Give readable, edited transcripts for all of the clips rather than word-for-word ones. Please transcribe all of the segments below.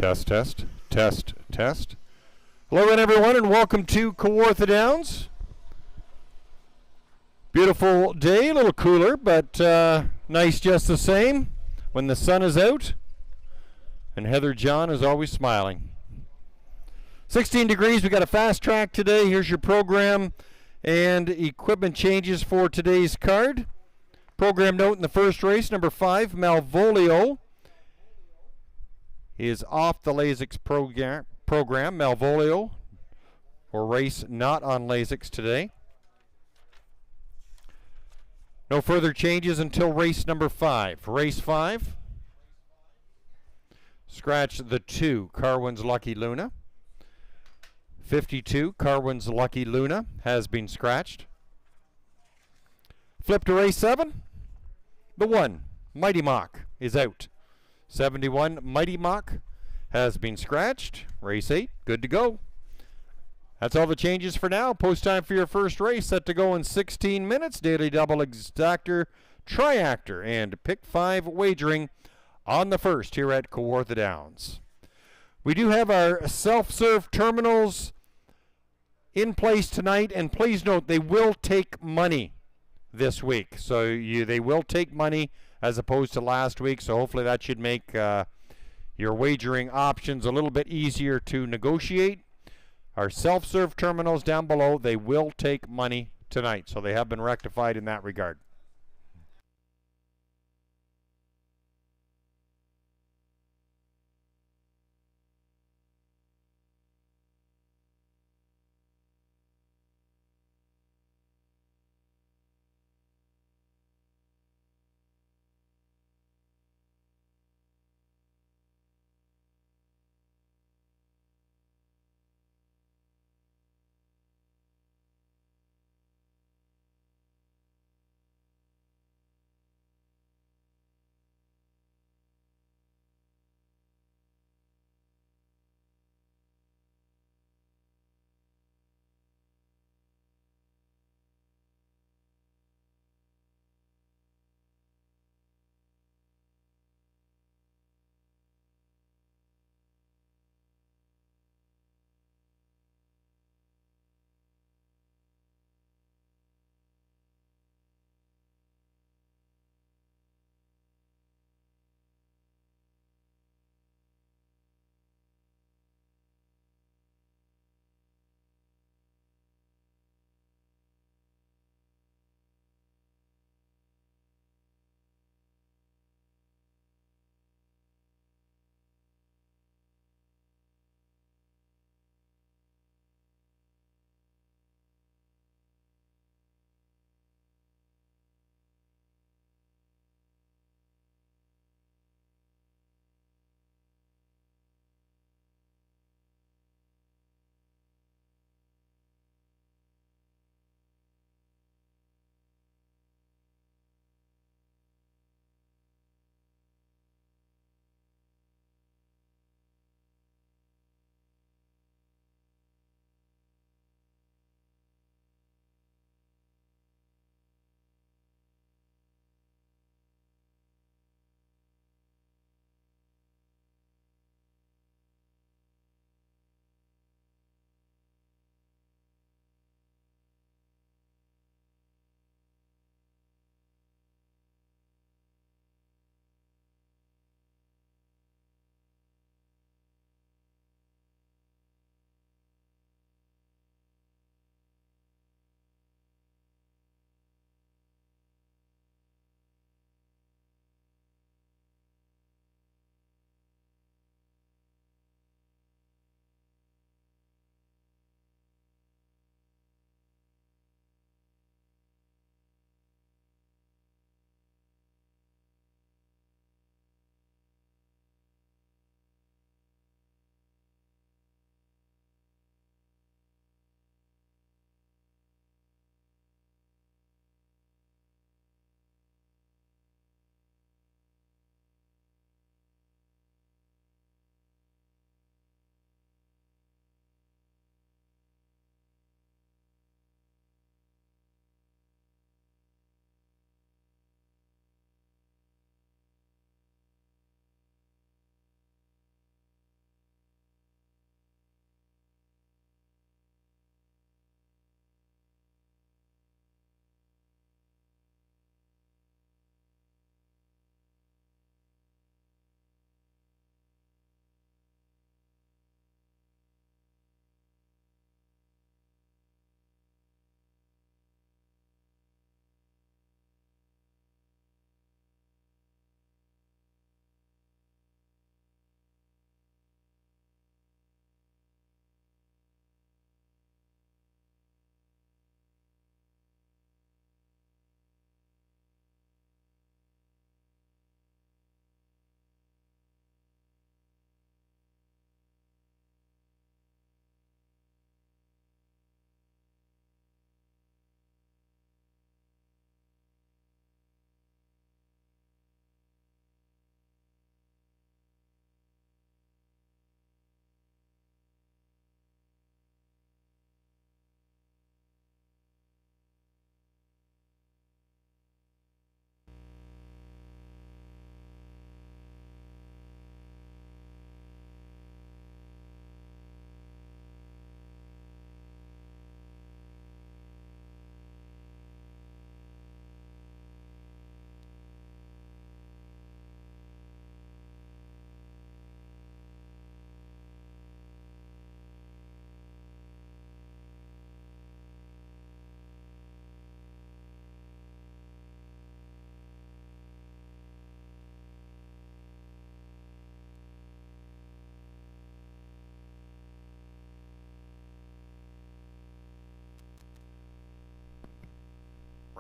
Test, test, test, test. Hello again, everyone, and welcome to Kawartha Downs. Beautiful day, a little cooler, but nice just the same when the sun is out. And Heather John is always smiling. 16 degrees, we got a fast track today. Here's your program and equipment changes for today's card. Program note in the first race, number 5, Malvolio. He is off the Lasix program. Malvolio will race not on Lasix today. No further changes until race number 5. Race 5. Scratch the 2, Carwin's Lucky Luna. 52, Carwin's Lucky Luna has been scratched. Flip to race 7. The 1, Mighty Mock, is out. 71, Mighty Mock has been scratched. Race 8, good to go. That's all the changes for now. Post time for your first race, set to go in 16 minutes. Daily double exactor, triactor, and pick 5 wagering on the first here at Kawartha Downs. We do have our self-serve terminals in place tonight, and please note they will take money this week. So they will take money as opposed to last week, so hopefully that should make your wagering options a little bit easier to negotiate. Our self-serve terminals down below, they will take money tonight, so they have been rectified in that regard.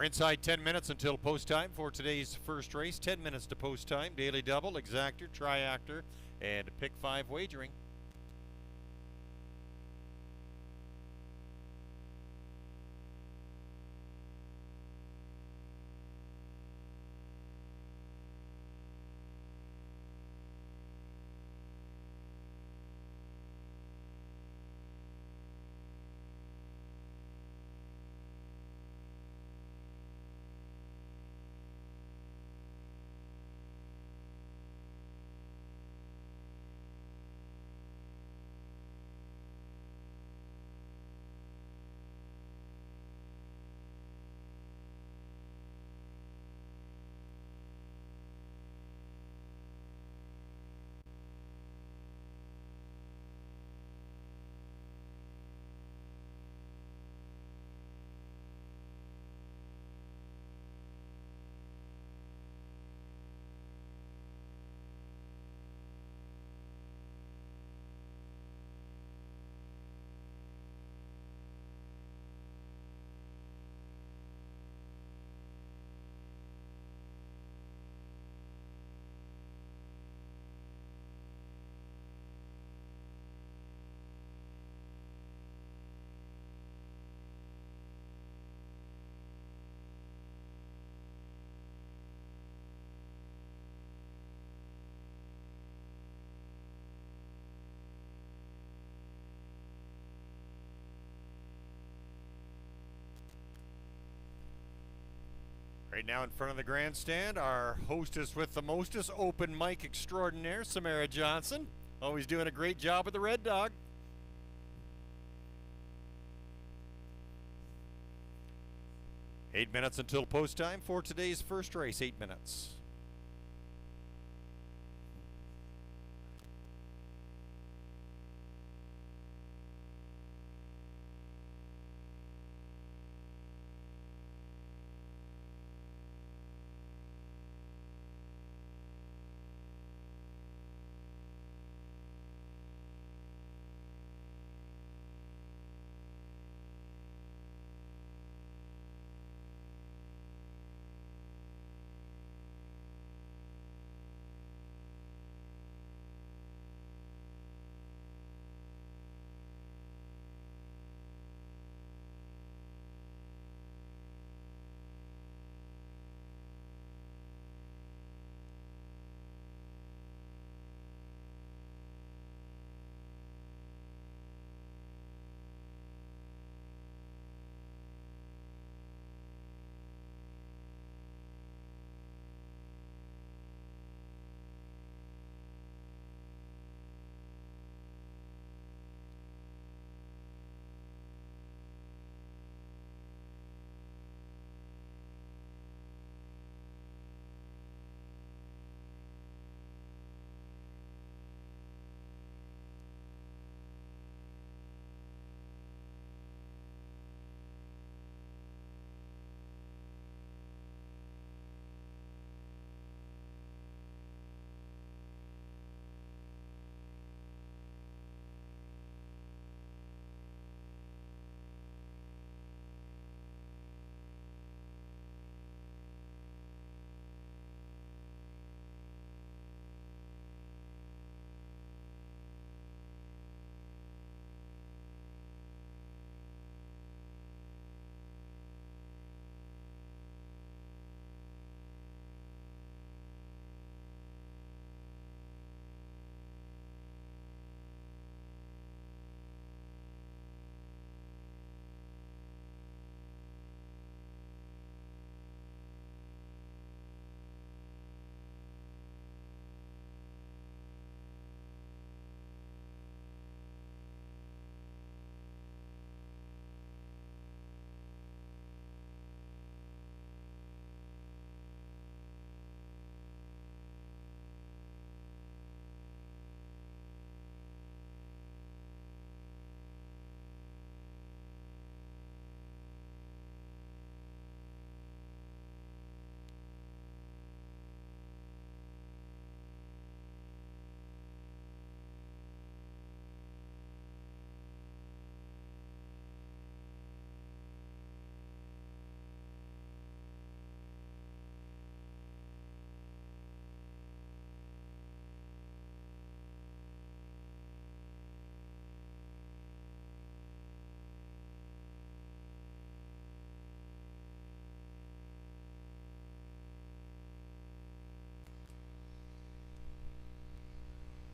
We're inside 10 minutes until post time for today's first race. 10 minutes to post time. Daily double, exactor, triactor, and pick 5 wagering. Right now in front of the grandstand, our hostess with the mostest, open mic extraordinaire, Samara Johnson. Always doing a great job with the Red Dog. Eight minutes until post time for today's first race. 8 minutes.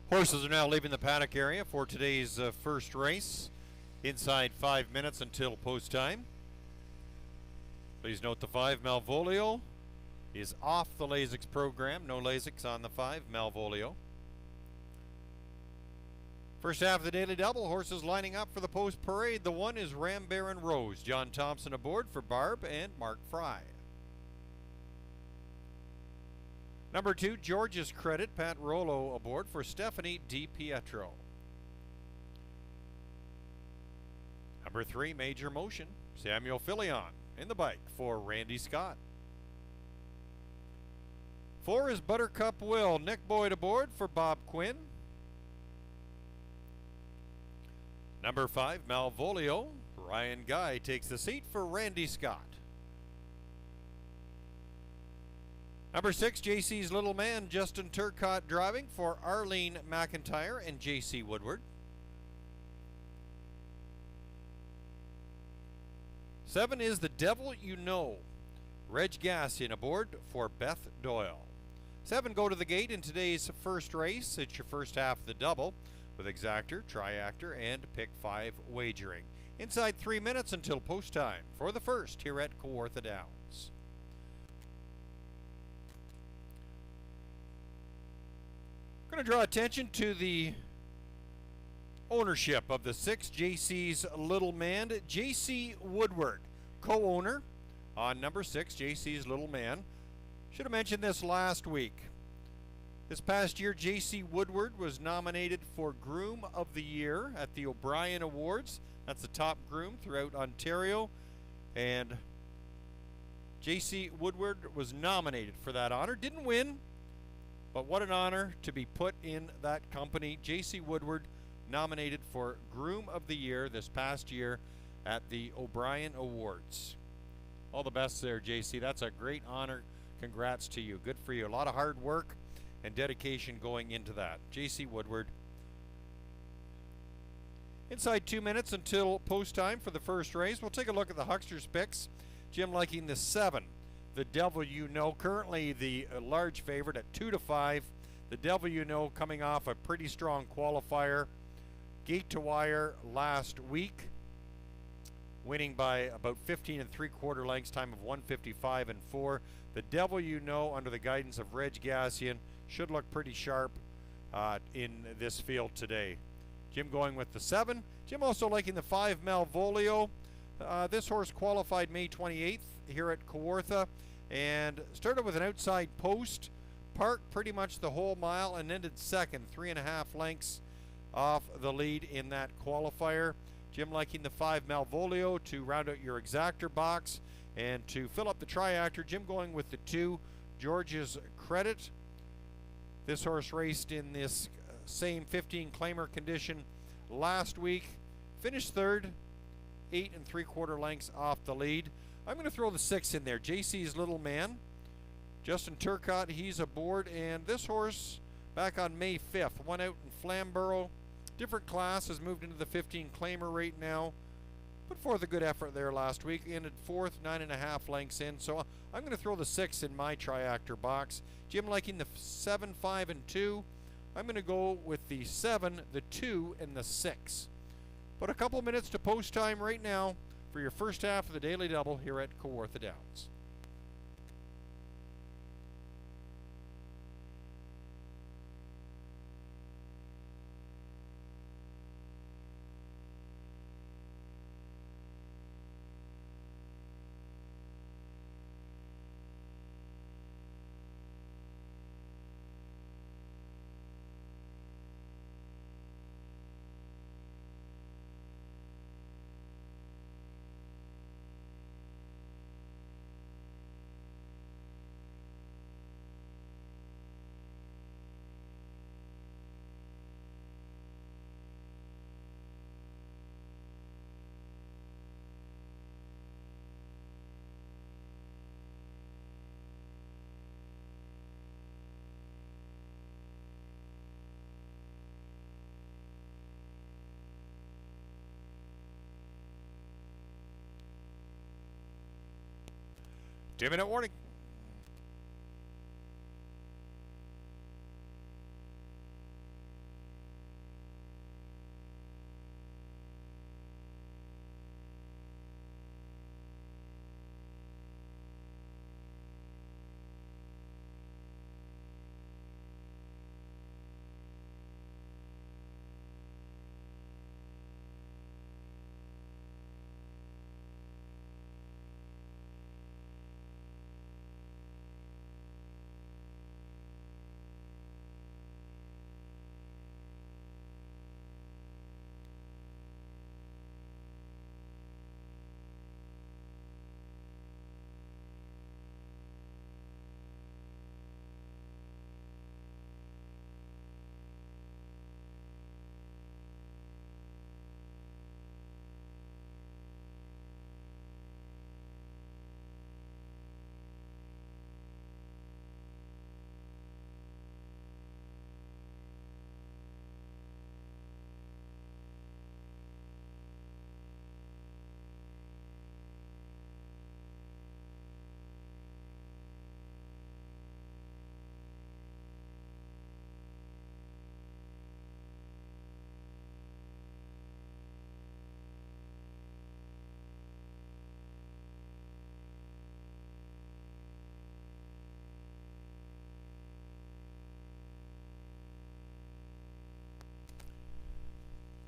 Horses are now leaving the paddock area for today's first race. Inside 5 minutes until post time. Please note the 5 Malvolio is off the Lasix program. No Lasix on the 5 Malvolio. First half of the Daily Double, horses lining up for the post parade. The 1 is Ram Baron Rose. John Thompson aboard for Barb and Mark Fry. Number 2, George's Credit. Pat Rollo aboard for Stephanie Di Pietro. Number 3, Major Motion. Samuel Filion in the bike for Randy Scott. 4 is Buttercup Will. Nick Boyd aboard for Bob Quinn. Number 5, Malvolio. Ryan Guy takes the seat for Randy Scott. Number 6, JC's Little Man. Justin Turcotte driving for Arlene McIntyre and JC Woodward. 7 is The Devil You Know. Reg Gassian aboard for Beth Doyle. 7 go to the gate in today's first race. It's your first half of the double with exactor, triactor, and pick 5 wagering. Inside 3 minutes until post time for the first here at Kawartha Downs. Going to draw attention to the ownership of the 6 JC's Little Man. JC Woodward, co-owner on number 6, JC's Little Man. Should have mentioned this last week. This past year, JC Woodward was nominated for Groom of the Year at the O'Brien Awards. That's the top groom throughout Ontario. And JC Woodward was nominated for that honor. Didn't win, but what an honor to be put in that company. JC Woodward nominated for Groom of the Year this past year at the O'Brien Awards. All the best there, JC. That's a great honor. Congrats to you. Good for you. A lot of hard work and dedication going into that. JC Woodward. Inside 2 minutes until post time for the first race. We'll take a look at the Hucksters picks. Jim liking the 7, The Devil You Know, currently the large favorite at 2-5. The Devil You Know coming off a pretty strong qualifier. Gate to wire last week, winning by about 15 3/4 lengths, time of 1:55.4. The Devil You Know, under the guidance of Reg Gassian, should look pretty sharp in this field today. Jim going with the 7. Jim also liking the 5 Malvolio. This horse qualified May 28th here at Kawartha and started with an outside post, parked pretty much the whole mile, and ended second, 3.5 lengths off the lead in that qualifier. Jim liking the 5 Malvolio to round out your exactor box, and to fill up the triactor, Jim going with the 2 George's Credit. This horse raced in this same 15 claimer condition last week, finished third, 8 3/4 lengths off the lead. I'm going to throw the 6 in there, JC's Little Man. Justin Turcotte, he's aboard, and this horse back on May 5th won out in Flamborough. Different class, has moved into the 15 claimer rate now. Put forth a good effort there last week. Ended 4th, 9.5 lengths in. So I'm going to throw the 6 in my triactor box. Jim liking the 7, 5, and 2. I'm going to go with the 7, the 2, and the 6. But a couple minutes to post time right now for your first half of the Daily Double here at Kawartha Downs. Two-minute warning.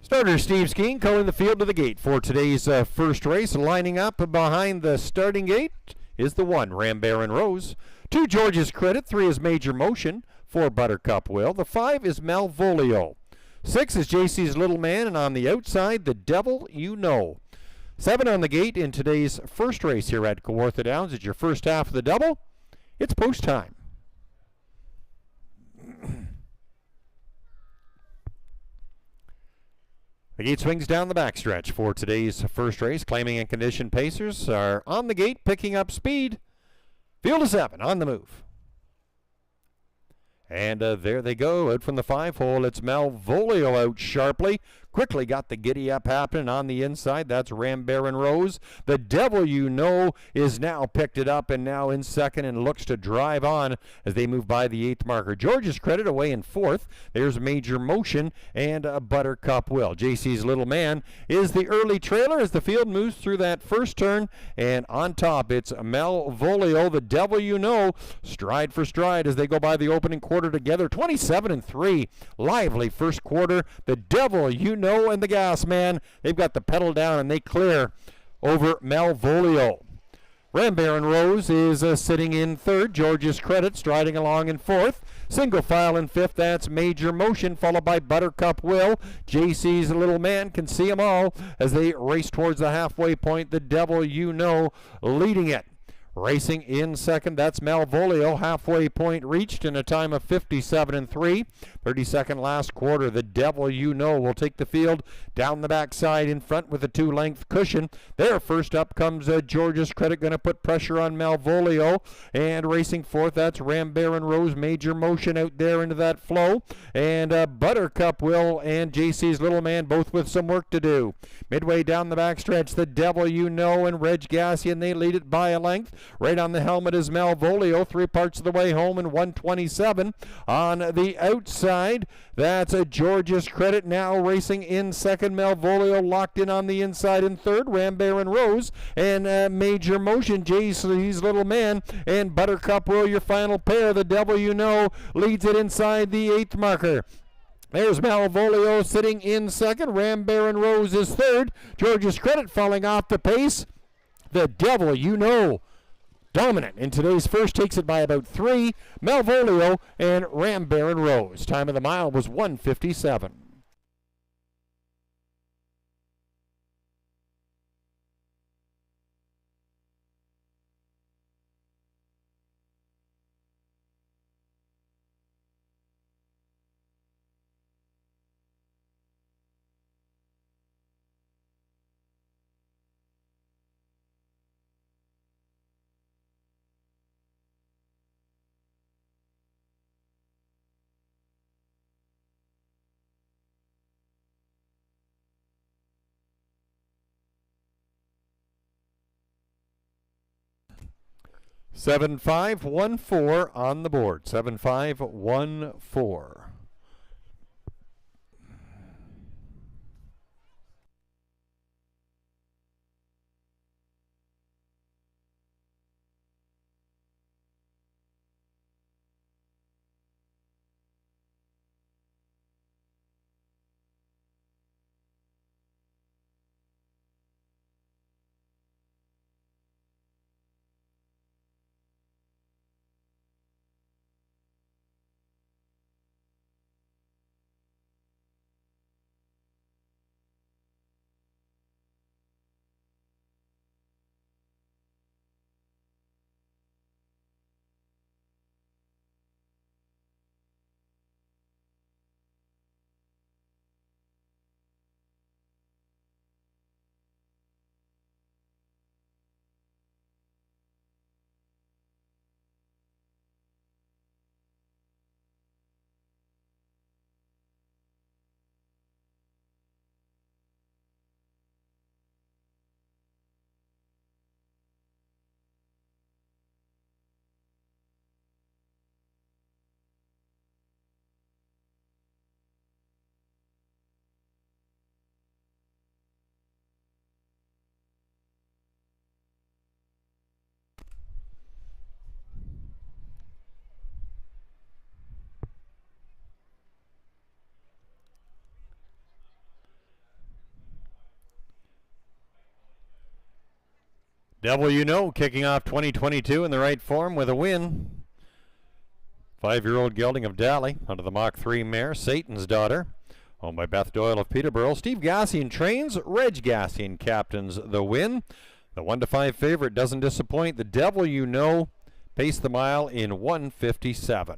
Starter Steve Skeen calling the field to the gate for today's first race. Lining up behind the starting gate is the 1, Rambaron Rose. 2, George's Credit. 3 is Major Motion. 4, Buttercup Will. The 5 is Malvolio. 6 is JC's Little Man, and on the outside, the Devil You Know. 7 on the gate in today's first race here at Kawartha Downs. It's your first half of the double. It's post time. The gate swings down the backstretch for today's first race. Claiming and condition pacers are on the gate, picking up speed. Field of 7 on the move. And there they go, out from the 5 hole. It's Malvolio out sharply. Quickly got the giddy up happening on the inside. That's Rambaron Rose. The Devil You Know is now picked it up and now in second and looks to drive on as they move by the 8th marker. George's Credit away in 4th. There's Major Motion and Buttercup Will. JC's Little Man is the early trailer as the field moves through that first turn. And on top, it's Malvolio, the Devil You Know, stride for stride as they go by the opening quarter together. 27-3. Lively first quarter. The Devil You Know and the Gas Man, they've got the pedal down and they clear over Malvolio. Rambaron Rose is sitting in 3rd. George's Credit striding along in 4th. Single file in 5th. That's Major Motion, followed by Buttercup Will. JC's Little Man can see them all as they race towards the halfway point. The Devil You Know leading it. Racing in second, that's Malvolio. Halfway point reached in a time of 57-3. 32nd last quarter. The Devil You Know will take the field down the backside in front with a 2-length cushion. There, first up comes George's Credit, going to put pressure on Malvolio. And racing fourth, that's Rambaron Rose. Major Motion out there into that flow. And Buttercup Will and JC's Little Man both with some work to do. Midway down the backstretch, the Devil You Know and Reg Gassian, they lead it by a length. Right on the helmet is Malvolio, 3 parts of the way home in 127. On the outside, that's George's Credit now racing in second. Malvolio locked in on the inside in third. Rambaron Rose and Major Motion, JC's Little Man and Buttercup Will, your final pair. The Devil You Know leads it inside the 8th marker. There's Malvolio sitting in second. Rambaron Rose is third. George's Credit falling off the pace. The Devil You Know dominant in today's first, takes it by about 3. Malvolio and Rambaron Rose. Time of the mile was 1:57. Seven 5-1-4 on the board. 7-5-1-4. Devil You Know kicking off 2022 in the right form with a win. 5-year-old gelding of Daly under the Mach 3 mare, Satan's Daughter. Owned by Beth Doyle of Peterborough. Steve Gassian trains. Reg Gassian captains the win. The 1-5 favorite doesn't disappoint. The Devil You Know paced the mile in 1:57.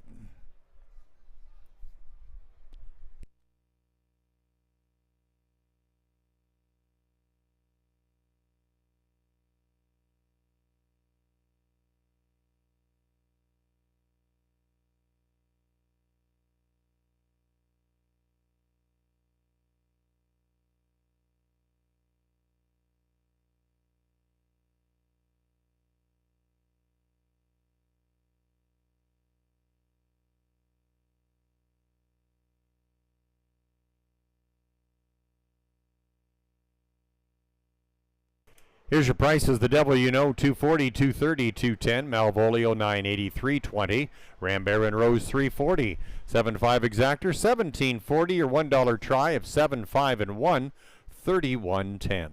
Here's your prices. The Devil You Know, $240, $230, $210. Malvolio, $983, $20. Rambaron Rose, $340. 7.5 Exactor, $17.40. Your $1 try of 7, 5, and 1, $31.10.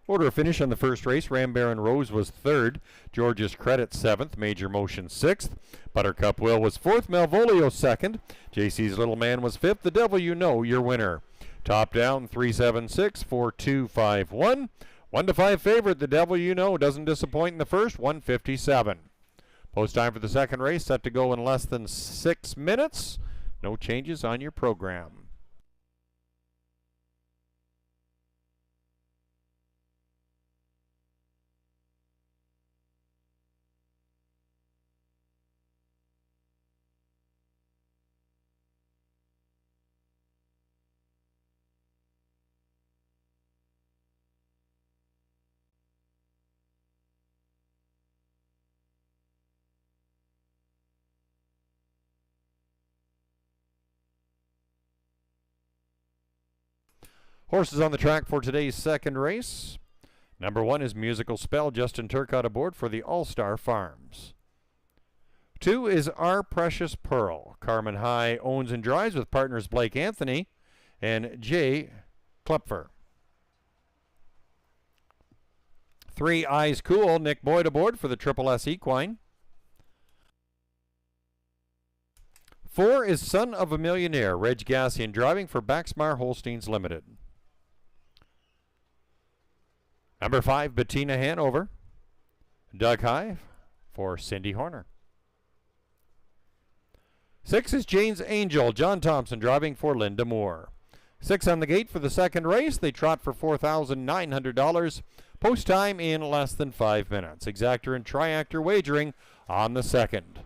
Order of finish on the first race, Ram Baron Rose was third, George's Credit seventh, Major Motion sixth, Buttercup Will was fourth, Malvolio second, JC's Little Man was fifth, The Devil You Know, your winner. Top down 376 4251. 1 to 5 favorite, The Devil You Know, doesn't disappoint in the first, 157. Post time for the second race set to go in less than 6 minutes. No changes on your program. Horses on the track for today's second race. Number 1 is Musical Spell, Justin Turcotte aboard for the All-Star Farms. 2 is Our Precious Pearl. Carmen High owns and drives with partners Blake Anthony and Jay Klepfer. 3 Eyes Cool, Nick Boyd aboard for the Triple S Equine. 4 is Son of a Millionaire, Reg Gassian driving for Baxmar Holsteins Limited. Number 5, Bettina Hanover. Doug Hive for Cindy Horner. 6 is Jane's Angel. John Thompson driving for Linda Moore. 6 on the gate for the second race. They trot for $4,900. Post time in less than 5 minutes. Exactor and Triactor wagering on the second.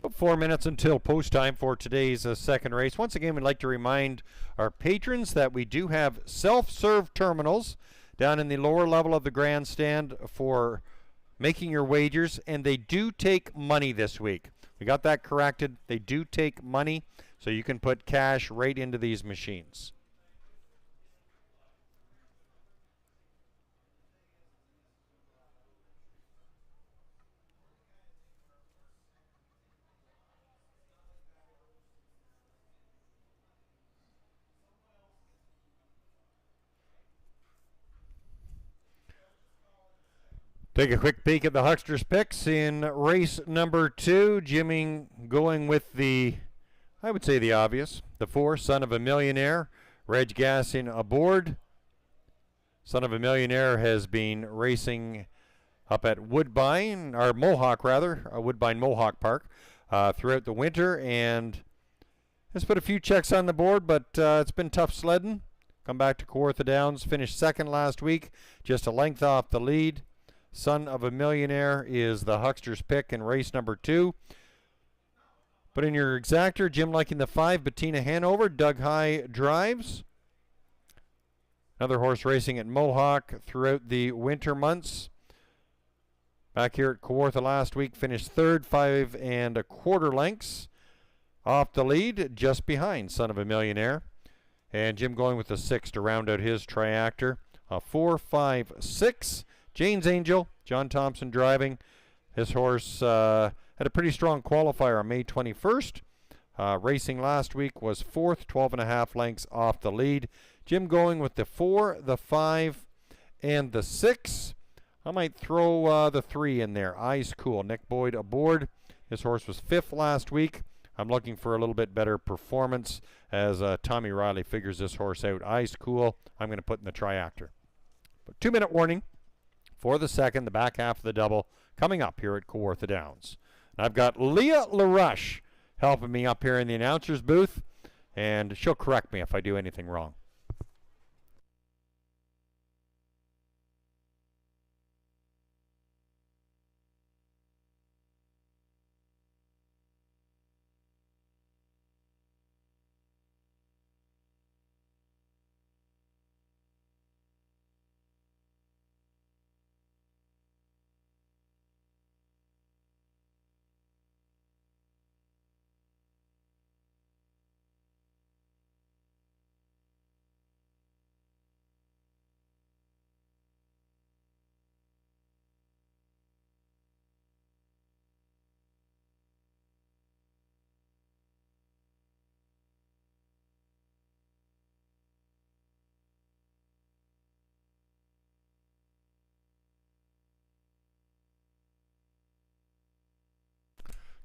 About 4 minutes until post time for today's second race. Once again, we'd like to remind our patrons that we do have self-serve terminals down in the lower level of the grandstand for making your wagers, and they do take money this week. We got that corrected. They do take money, so you can put cash right into these machines. Take a quick peek at the Hucksters picks in race number 2. Jimmy going with the, I would say the obvious, the 4, Son of a Millionaire. Reg Gassian aboard. Son of a Millionaire has been racing up at Woodbine, or Mohawk rather, Woodbine Mohawk Park, throughout the winter, and has put a few checks on the board, but it's been tough sledding. Come back to Kawartha Downs, finished second last week, just a length off the lead. Son of a Millionaire is the Hucksters pick in race number 2. Put in your exactor. Jim liking the 5, Bettina Hanover. Doug High drives. Another horse racing at Mohawk throughout the winter months. Back here at Kawartha last week, finished third, 5 1/4 lengths off the lead, just behind Son of a Millionaire. And Jim going with the 6 to round out his triactor. 4, 5, 6. Jane's Angel, John Thompson driving. This horse had a pretty strong qualifier on May 21st. Racing last week was 4th, 12 1/2 lengths off the lead. Jim going with the 4, the 5, and the 6. I might throw the 3 in there. Eyes Cool. Nick Boyd aboard. This horse was 5th last week. I'm looking for a little bit better performance as Tommy Riley figures this horse out. Eyes Cool, I'm going to put in the triactor. But 2-minute warning for the second, the back half of the double, coming up here at Kawartha Downs. And I've got Leah LaRush helping me up here in the announcer's booth, and she'll correct me if I do anything wrong.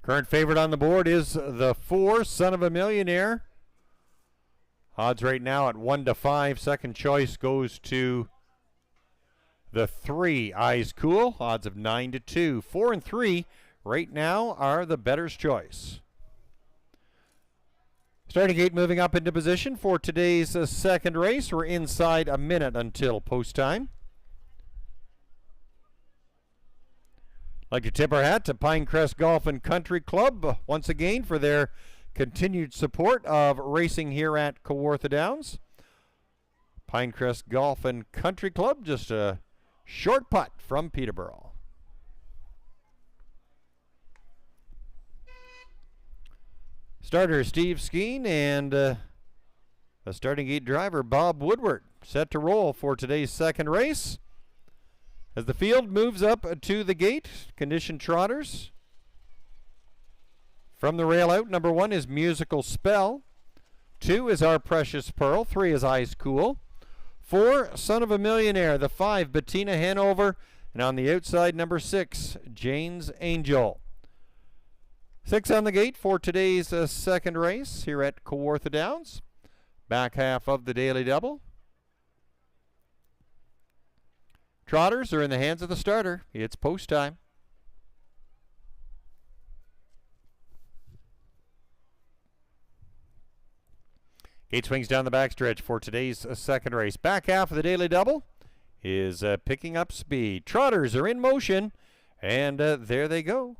Current favorite on the board is the 4, Son of a Millionaire. Odds right now at 1 to 5. Second choice goes to the 3, Eyes Cool. Odds of 9 to 2. 4 and 3 right now are the bettor's choice. Starting gate moving up into position for today's second race. We're inside a minute until post time. Like to tip our hat to Pinecrest Golf and Country Club once again for their continued support of racing here at Kawartha Downs. Pinecrest Golf and Country Club, just a short putt from Peterborough. Starter Steve Skeen and a starting gate driver Bob Woodward set to roll for today's second race. As the field moves up to the gate, conditioned trotters. From the rail out, number 1 is Musical Spell. 2 is Our Precious Pearl. 3 is Eyes Cool. 4, Son of a Millionaire. The 5, Bettina Hanover. And on the outside, number 6, Jane's Angel. 6 on the gate for today's second race here at Kawartha Downs. Back half of the daily double. Trotters are in the hands of the starter. It's post time. Gate swings down the backstretch for today's second race. Back half of the daily double is picking up speed. Trotters are in motion, and there they go.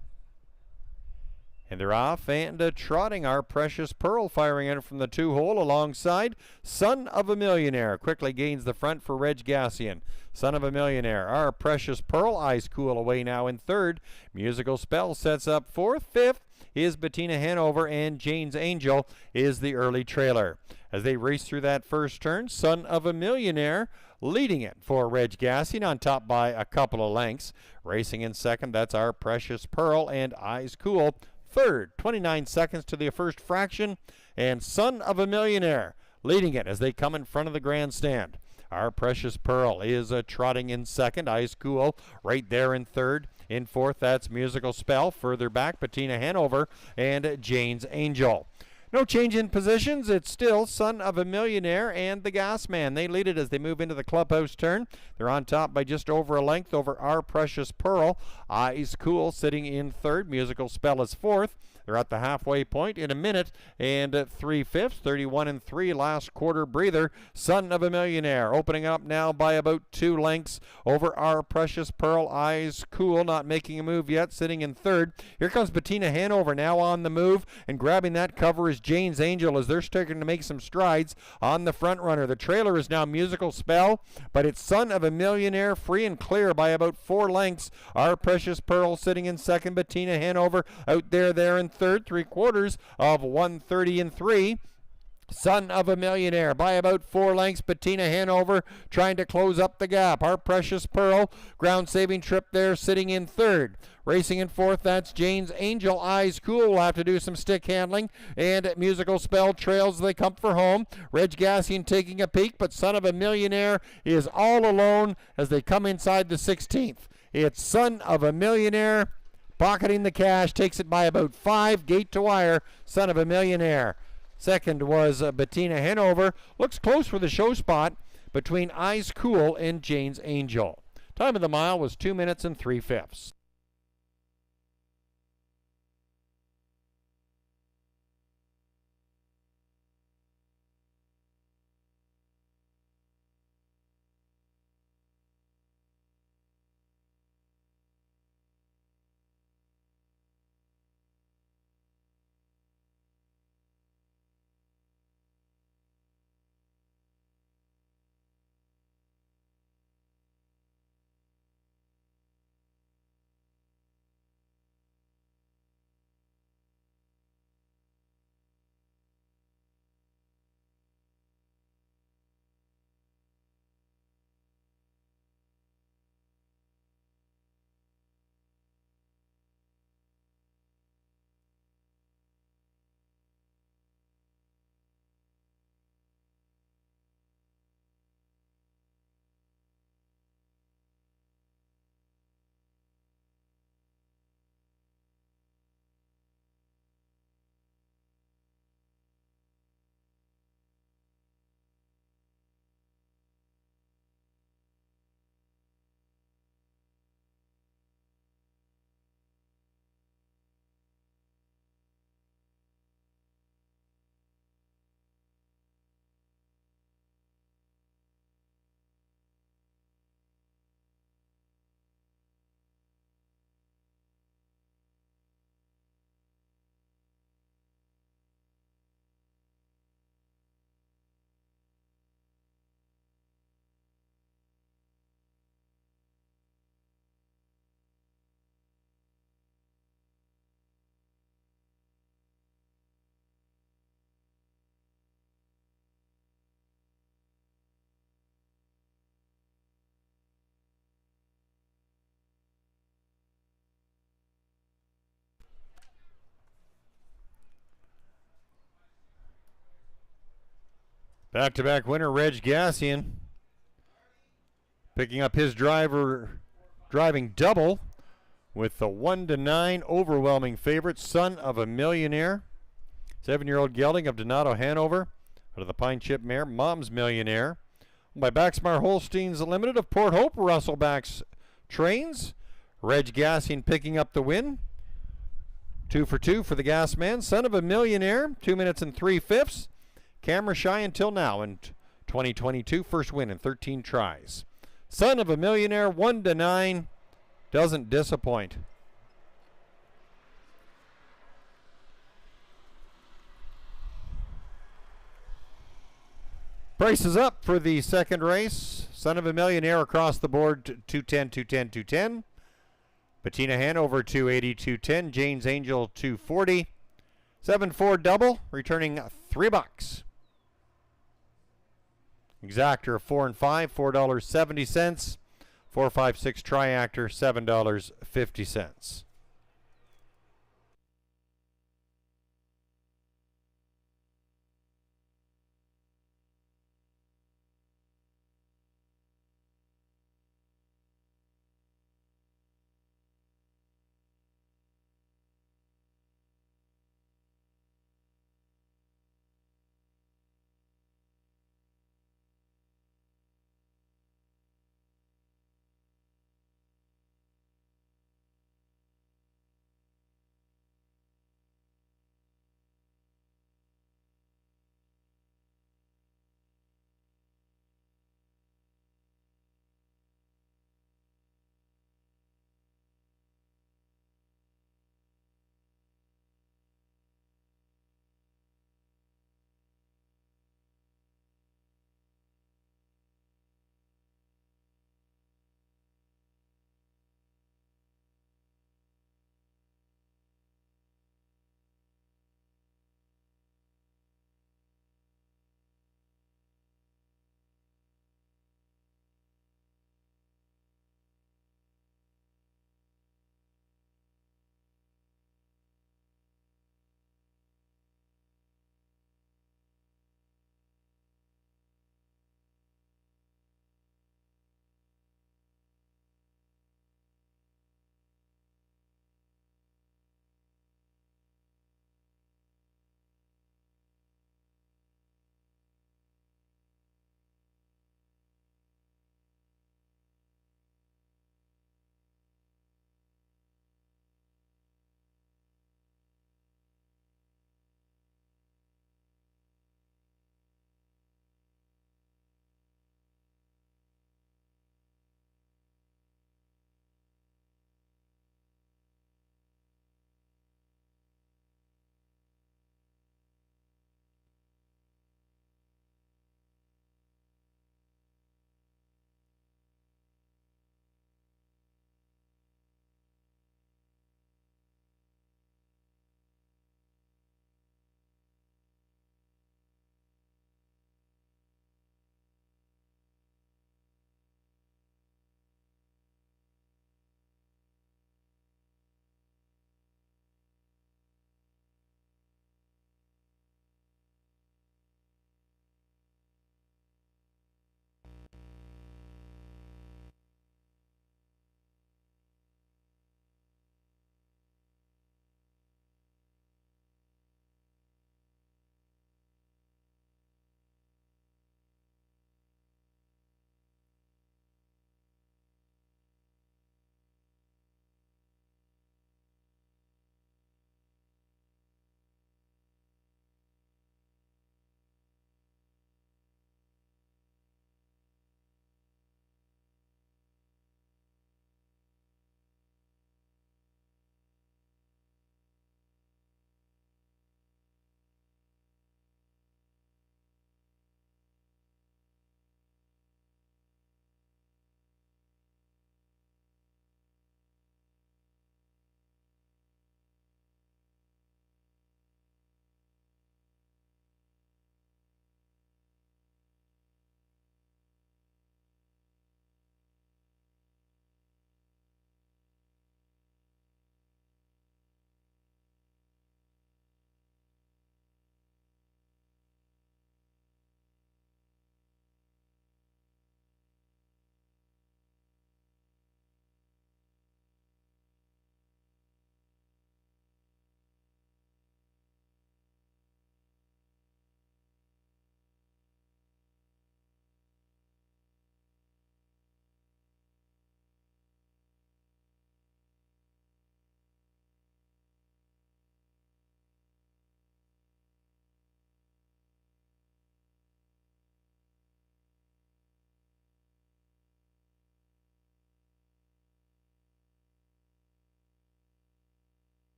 And they're off and trotting. Our Precious Pearl firing in from the 2-hole alongside Son of a Millionaire. Quickly gains the front for Reg Gassian. Son of a Millionaire. Our Precious Pearl. Eyes Cool away now in third. Musical Spell sets up fourth. Fifth is Bettina Hanover, and Jane's Angel is the early trailer. As they race through that first turn, Son of a Millionaire leading it for Reg Gassian, on top by a couple of lengths. Racing in second, that's Our Precious Pearl, and Eyes Cool third. 29 seconds to the first fraction, and Son of a Millionaire leading it as they come in front of the grandstand. Our Precious Pearl is trotting in second. Eyes Cool right there in third. In fourth, that's Musical Spell. Further back, Bettina Hanover and Jane's Angel. No change in positions. It's still Son of a Millionaire and the Gas Man. They lead it as they move into the clubhouse turn. They're on top by just over a length over Our Precious Pearl. Eyes Cool sitting in third. Musical Spell is fourth. They're at the halfway point in a minute and 3/5, 31-3, last quarter breather. Son of a Millionaire opening up now by about 2 lengths over Our Precious Pearl. Eyes Cool, not making a move yet, sitting in third. Here comes Bettina Hanover now on the move, and grabbing that cover is Jane's Angel as they're starting to make some strides on the front runner. The trailer is now Musical Spell, but it's Son of a Millionaire free and clear by about 4 lengths. Our Precious Pearl sitting in second. Bettina Hanover out there in third. 3/4 of 130-3. Son of a Millionaire by about 4 lengths. Bettina Hanover trying to close up the gap. Our Precious Pearl, ground-saving trip there, sitting in third. Racing in fourth, that's Jane's Angel. Eyes Cool will have to do some stick handling. And Musical Spell trails they come for home. Reg Gassian taking a peek, but Son of a Millionaire is all alone as they come inside the 16th. It's Son of a Millionaire pocketing the cash, takes it by about 5, gate to wire. Son of a Millionaire. Second was Bettina Hanover. Looks close for the show spot between Eyes Cool and Jane's Angel. Time of the mile was 2 minutes and 3/5. Back-to-back winner Reg Gassian picking up his driving double with the 1-9 overwhelming favorite, Son of a Millionaire. 7-year-old gelding of Donato Hanover out of the Pine Chip mare, Mom's Millionaire. By Baxmar Holsteins Limited of Port Hope, Russell Backs trains. Reg Gassian picking up the win. 2 for 2 for the Gas Man. Son of a Millionaire, 2 minutes and 3/5. Camera shy until now in 2022. First win in 13 tries. Son of a Millionaire, 1-9. Doesn't disappoint. Prices up for the second race. Son of a Millionaire across the board, 210, 210, 210. Bettina Hanover, 280, 210. Jane's Angel, 240. 7-4 double, returning $3. Exactor 4 and 5, $4.70. 4, 5, 6 Triactor, $7.50.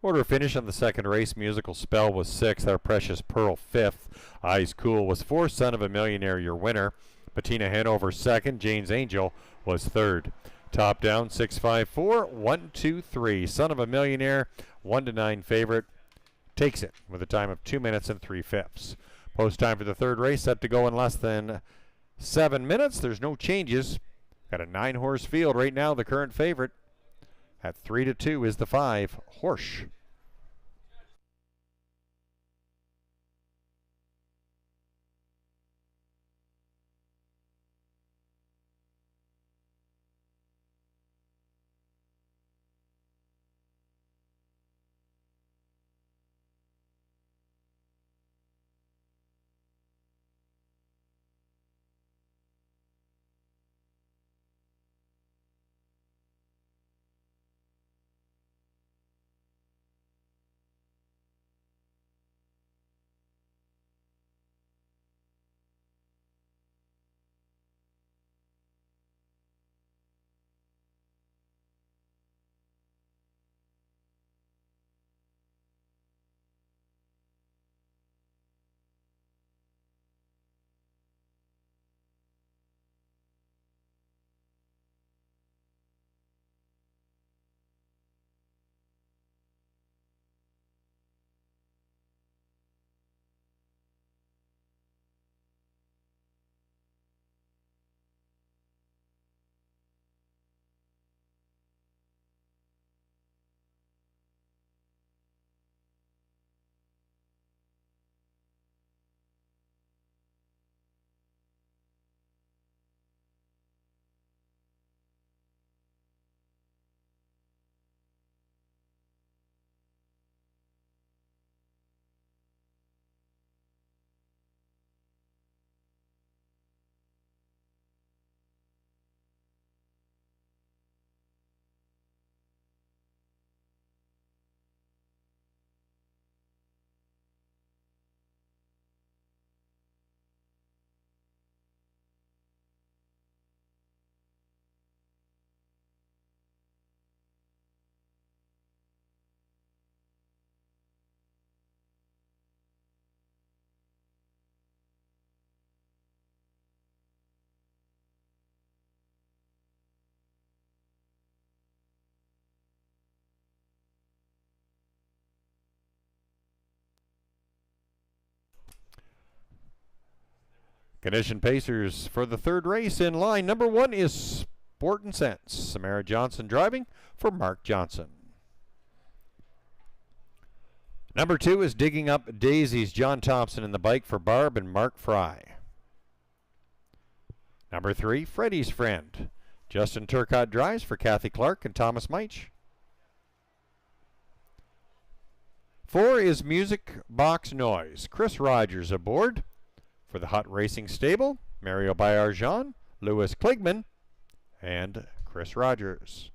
Order finish on the second race. Musical Spell was 6th. Our Precious Pearl 5th. Eyes Cool was 4th. Son of a Millionaire, your winner. Patina Hanover 2nd. Jane's Angel was 3rd. Top down 654 123. Son of a Millionaire 1-9 favorite. Takes it with a time of 2 minutes and 3/5. Post time for the third race set to go in less than 7 minutes. There's no changes. Got a 9-horse field right now. The current favorite at 3-2 is the 5 Horse. Condition Pacers for the third race in line. Number 1 is Sport and Sense. Samara Johnson driving for Mark Johnson. Number 2 is Digging Up Daisies. John Thompson in the bike for Barb and Mark Fry. Number 3, Freddie's Friend. Justin Turcott drives for Kathy Clark and Thomas Meich. 4 is Music Box Noise. Chris Rogers aboard. For the Hot Racing Stable, Mario Bayarjan, Louis Kligman, and Chris Rogers.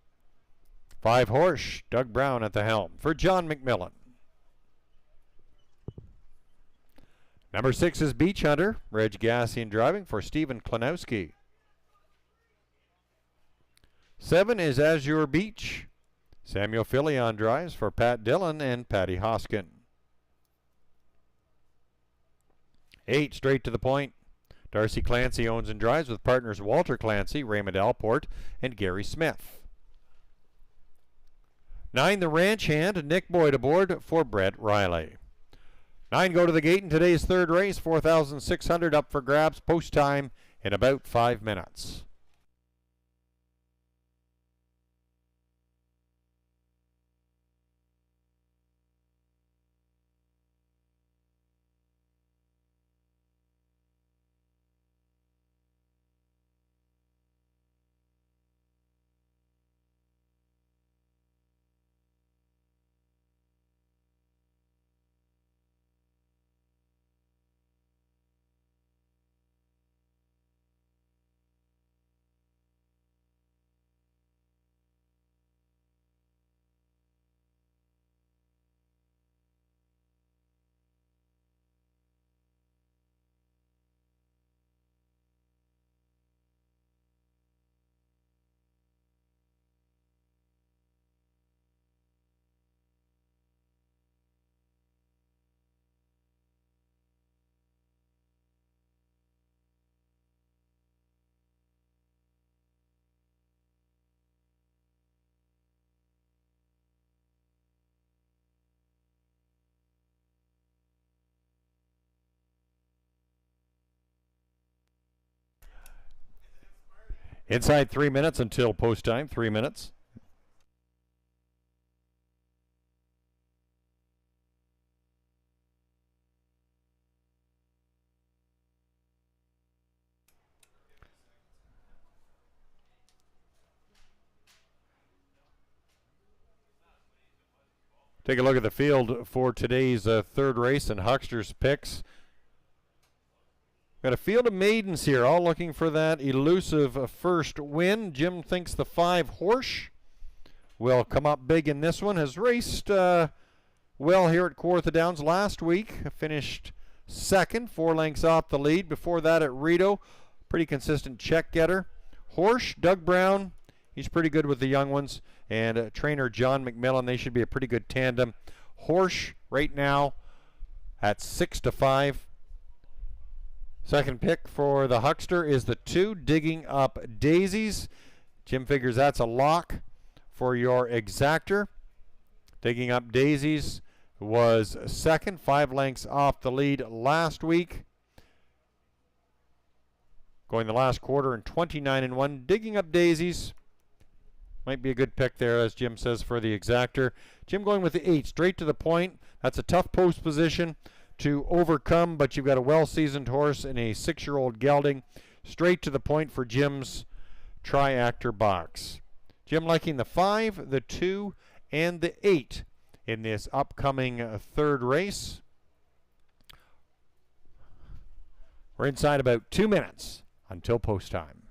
5 Horse, Doug Brown at the helm for John McMillan. Number 6 is Beach Hunter, Reg Gassian driving for Stephen Klanowski. 7 is Azure Beach. Samuel Filion drives for Pat Dillon and Patty Hoskin. 8, Straight to the Point. Darcy Clancy owns and drives with partners Walter Clancy, Raymond Alport, and Gary Smith. 9, The Ranch Hand, Nick Boyd aboard for Brett Riley. 9 go to the gate in today's third race, 4,600 up for grabs, post time in about 5 minutes. Inside 3 minutes until post time, 3 minutes. Take a look at the field for today's third race and Huckster's picks. Got a field of maidens here, all looking for that elusive first win. Jim thinks the 5 Horse will come up big in this one. Has raced well here at Kawartha Downs last week. Finished second, 4 lengths off the lead. Before that at Rito, pretty consistent check getter. Horse, Doug Brown, he's pretty good with the young ones. And trainer John McMillan, they should be a pretty good tandem. Horse right now at 6-5. Second pick for the Huckster is the 2, Digging Up Daisies. Jim figures that's a lock for your exactor. Digging Up Daisies was second, 5 lengths off the lead last week. Going the last quarter in 29-1. Digging Up Daisies might be a good pick there, as Jim says, for the exactor. Jim going with the 8, straight to the point. That's a tough post position to overcome, but you've got a well-seasoned horse in a 6-year-old gelding. Straight to the point for Jim's tri-actor box. Jim liking the 5, the 2, and the 8 in this upcoming third race. We're inside about 2 minutes until post time.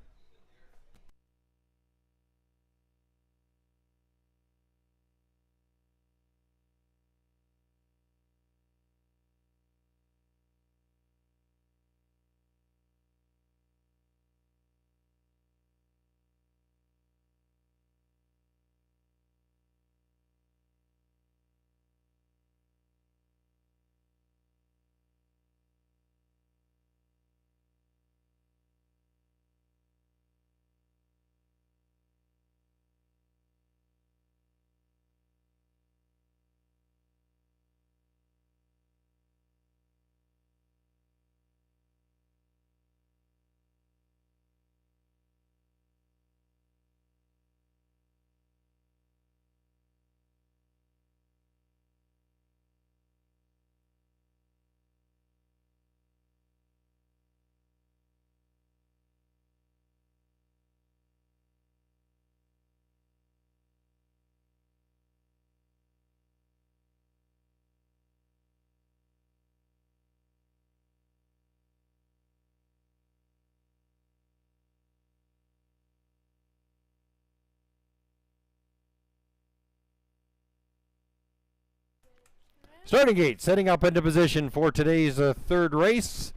Starting gate setting up into position for today's third race.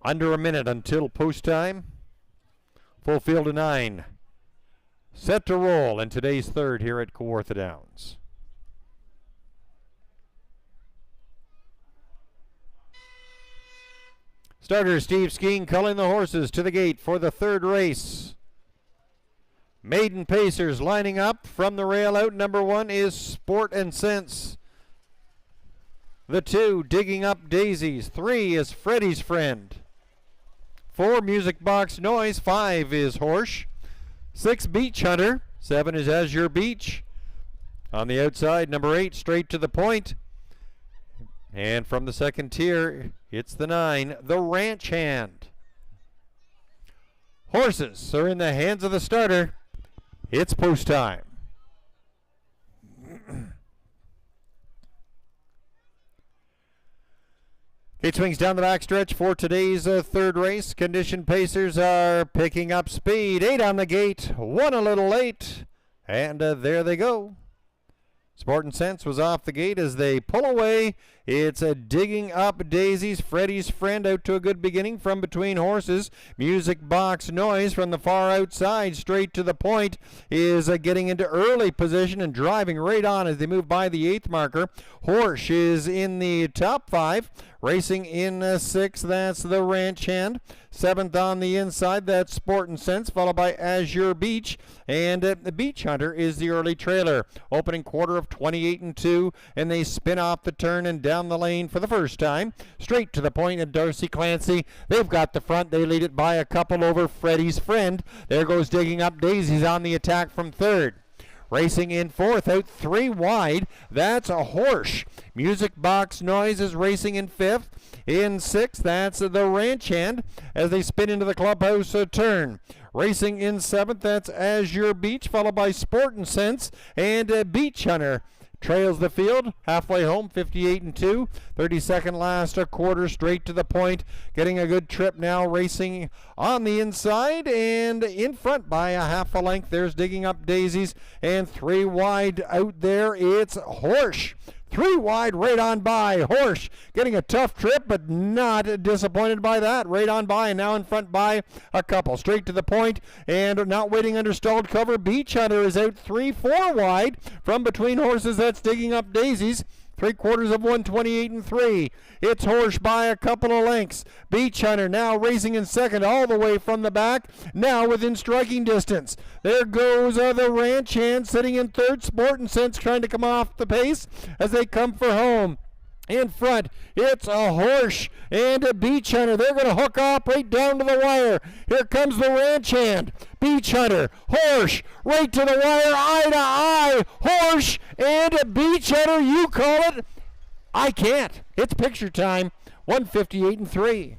Under a minute until post time. Full field of 9. Set to roll in today's third here at Kawartha Downs. Starter Steve Skeen culling the horses to the gate for the third race. Maiden Pacers lining up from the rail out. Number 1 is Sport and Sense. The 2, Digging Up Daisies. 3 is Freddy's Friend. 4, Music Box Noise. 5 is Horse. 6, Beach Hunter. 7 is Azure Beach. On the outside, number 8, Straight to the Point. And from the second tier, it's the 9, The Ranch Hand. Horses are in the hands of the starter. It's post time. Gate swings down the backstretch for today's third race. Condition Pacers are picking up speed. 8 on the gate, 1 a little late, and there they go. Sport and Sense was off the gate as they pull away. It's a Digging Up Daisies. Freddy's Friend out to a good beginning from between horses. Music Box Noise from the far outside. Straight to the Point is getting into early position and driving right on as they move by the 8th marker. Horse is in the top 5. Racing in 6th, that's the Ranch Hand. 7th on the inside, that's Sport and Sense, followed by Azure Beach. And the Beach Hunter is the early trailer. Opening quarter of 28-2, and they spin off the turn and down the lane for the first time. Straight to the point, and Darcy Clancy, they've got the front. They lead it by a couple over Freddie's Friend. There goes Digging Up Daisies on the attack from 3rd. Racing in 4th, out 3 wide, that's a Horse. Music Box Noise is racing in 5th. In 6th, that's the Ranch Hand as they spin into the clubhouse turn. Racing in 7th, that's Azure Beach, followed by Sport and Sense, and Beach Hunter trails the field halfway home, 58-2. 32nd last a quarter, straight to the point, getting a good trip now, racing on the inside and in front by a half a length. There's Digging Up Daisies, and 3 wide out there, it's Horse. 3 wide, right on by. Horse getting a tough trip, but not disappointed by that. Right on by, and now in front by a couple. Straight to the point, and not waiting under stalled cover. Beach Hunter is out 3-4 wide from between horses. That's Digging Up Daisies. 3/4 of 128-3. It's Horse by a couple of lengths. Beach Hunter now racing in 2nd all the way from the back. Now within striking distance. There goes the Ranch Hand sitting in 3rd. Sport and Sense trying to come off the pace as they come for home. In front, it's a Horse and a Beach Hunter. They're going to hook up right down to the wire. Here comes the Ranch Hand. Beach Hunter, Horse, right to the wire, eye to eye. Horse and a Beach Hunter, you call it? I can't. It's picture time. 158-3.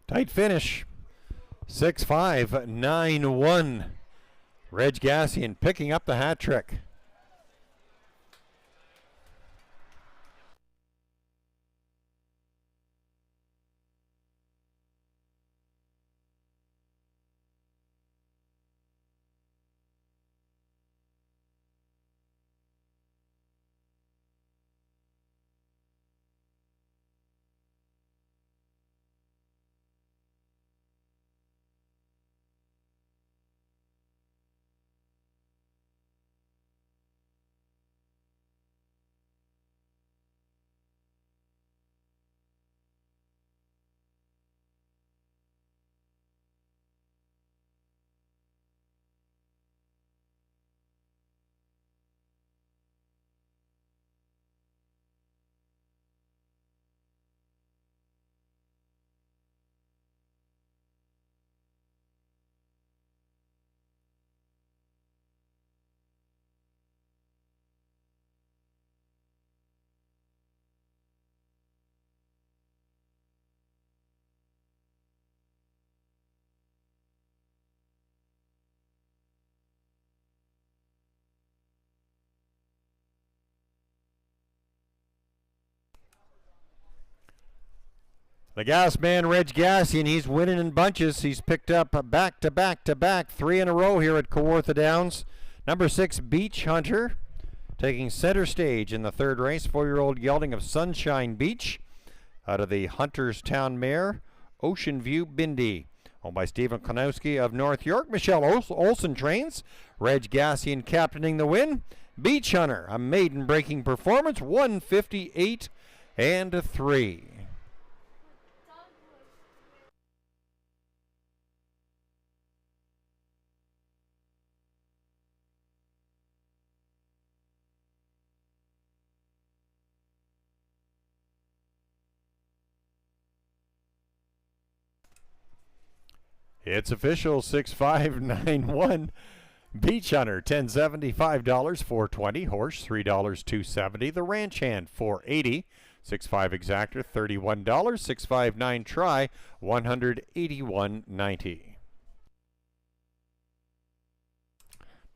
Tight finish. 6-5, 9-1. Reg Gassian picking up the hat trick. The gas man, Reg Gassian, he's winning in bunches. He's picked up back-to-back-to-back 3 in a row here at Kawartha Downs. Number 6, Beach Hunter, taking center stage in the 3rd race. 4-year-old gelding of Sunshine Beach out of the Hunterstown mare, Ocean View Bindi. Owned by Stephen Konowski of North York. Michelle Olsen trains. Reg Gassian captaining the win. Beach Hunter, a maiden-breaking performance, 158-3. It's official, 6591. Beach Hunter, $10.70, $5, $4.20. Horse, $3, $2.70. The Ranch Hand, $4.80. 6.5 Exactor, $31. 6.59 Try, $181.90.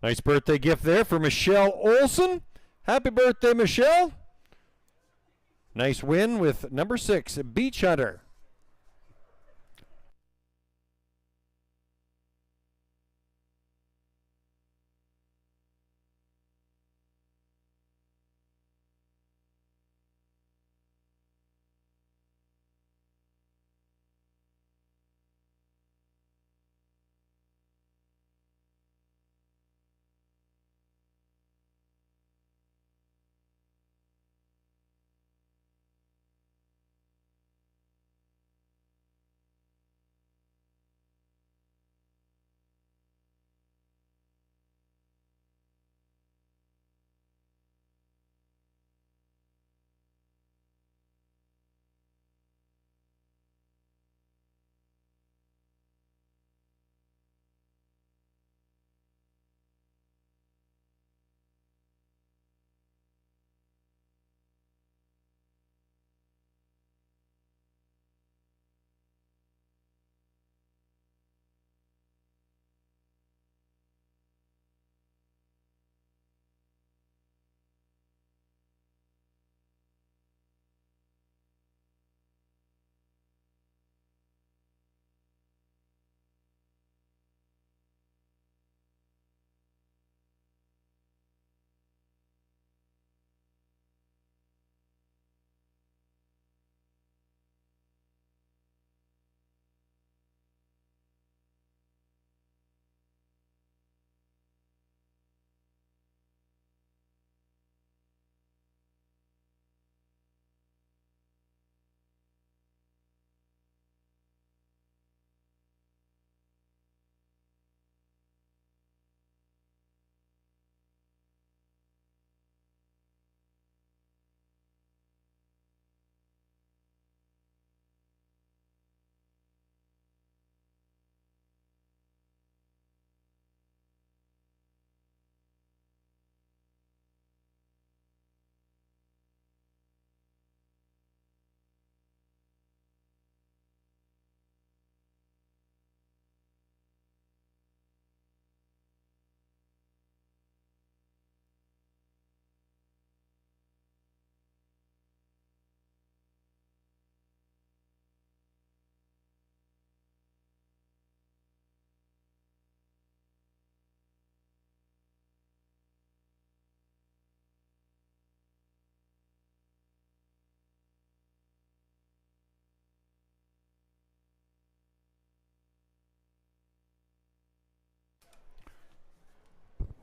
Nice birthday gift there for Michelle Olson. Happy birthday, Michelle. Nice win with number 6, Beach Hunter.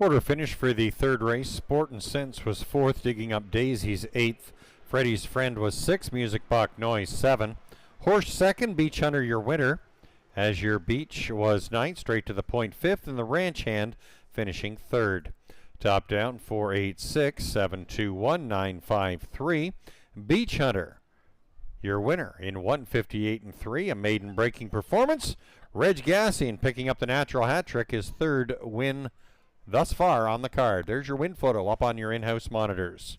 Order finished for the third race. Sport and Sense was 4th, Digging Up Daisy's 8th. Freddy's Friend was 6th, Music Box Noise 7. Horse 2nd, Beach Hunter your winner. As your Beach was 9th, Straight to the Point 5th, and the Ranch Hand finishing 3rd. Top down 486 721 953. Beach Hunter your winner in 158 and 3, a maiden breaking performance. Reg Gassian picking up the natural hat trick, his 3rd win thus far on the card. There's your win photo up on your in-house monitors.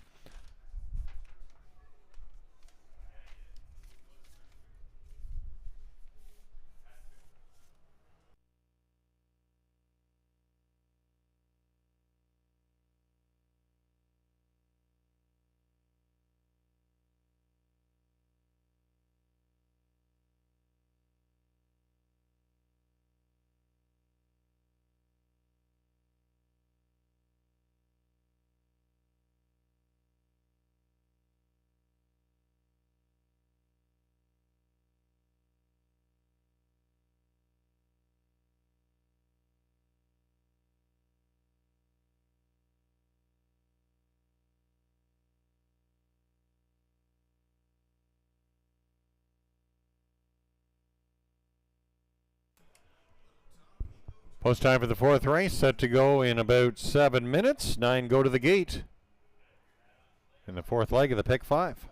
Post time for the 4th race, set to go in about 7 minutes. 9 go to the gate in the 4th leg of the pick 5.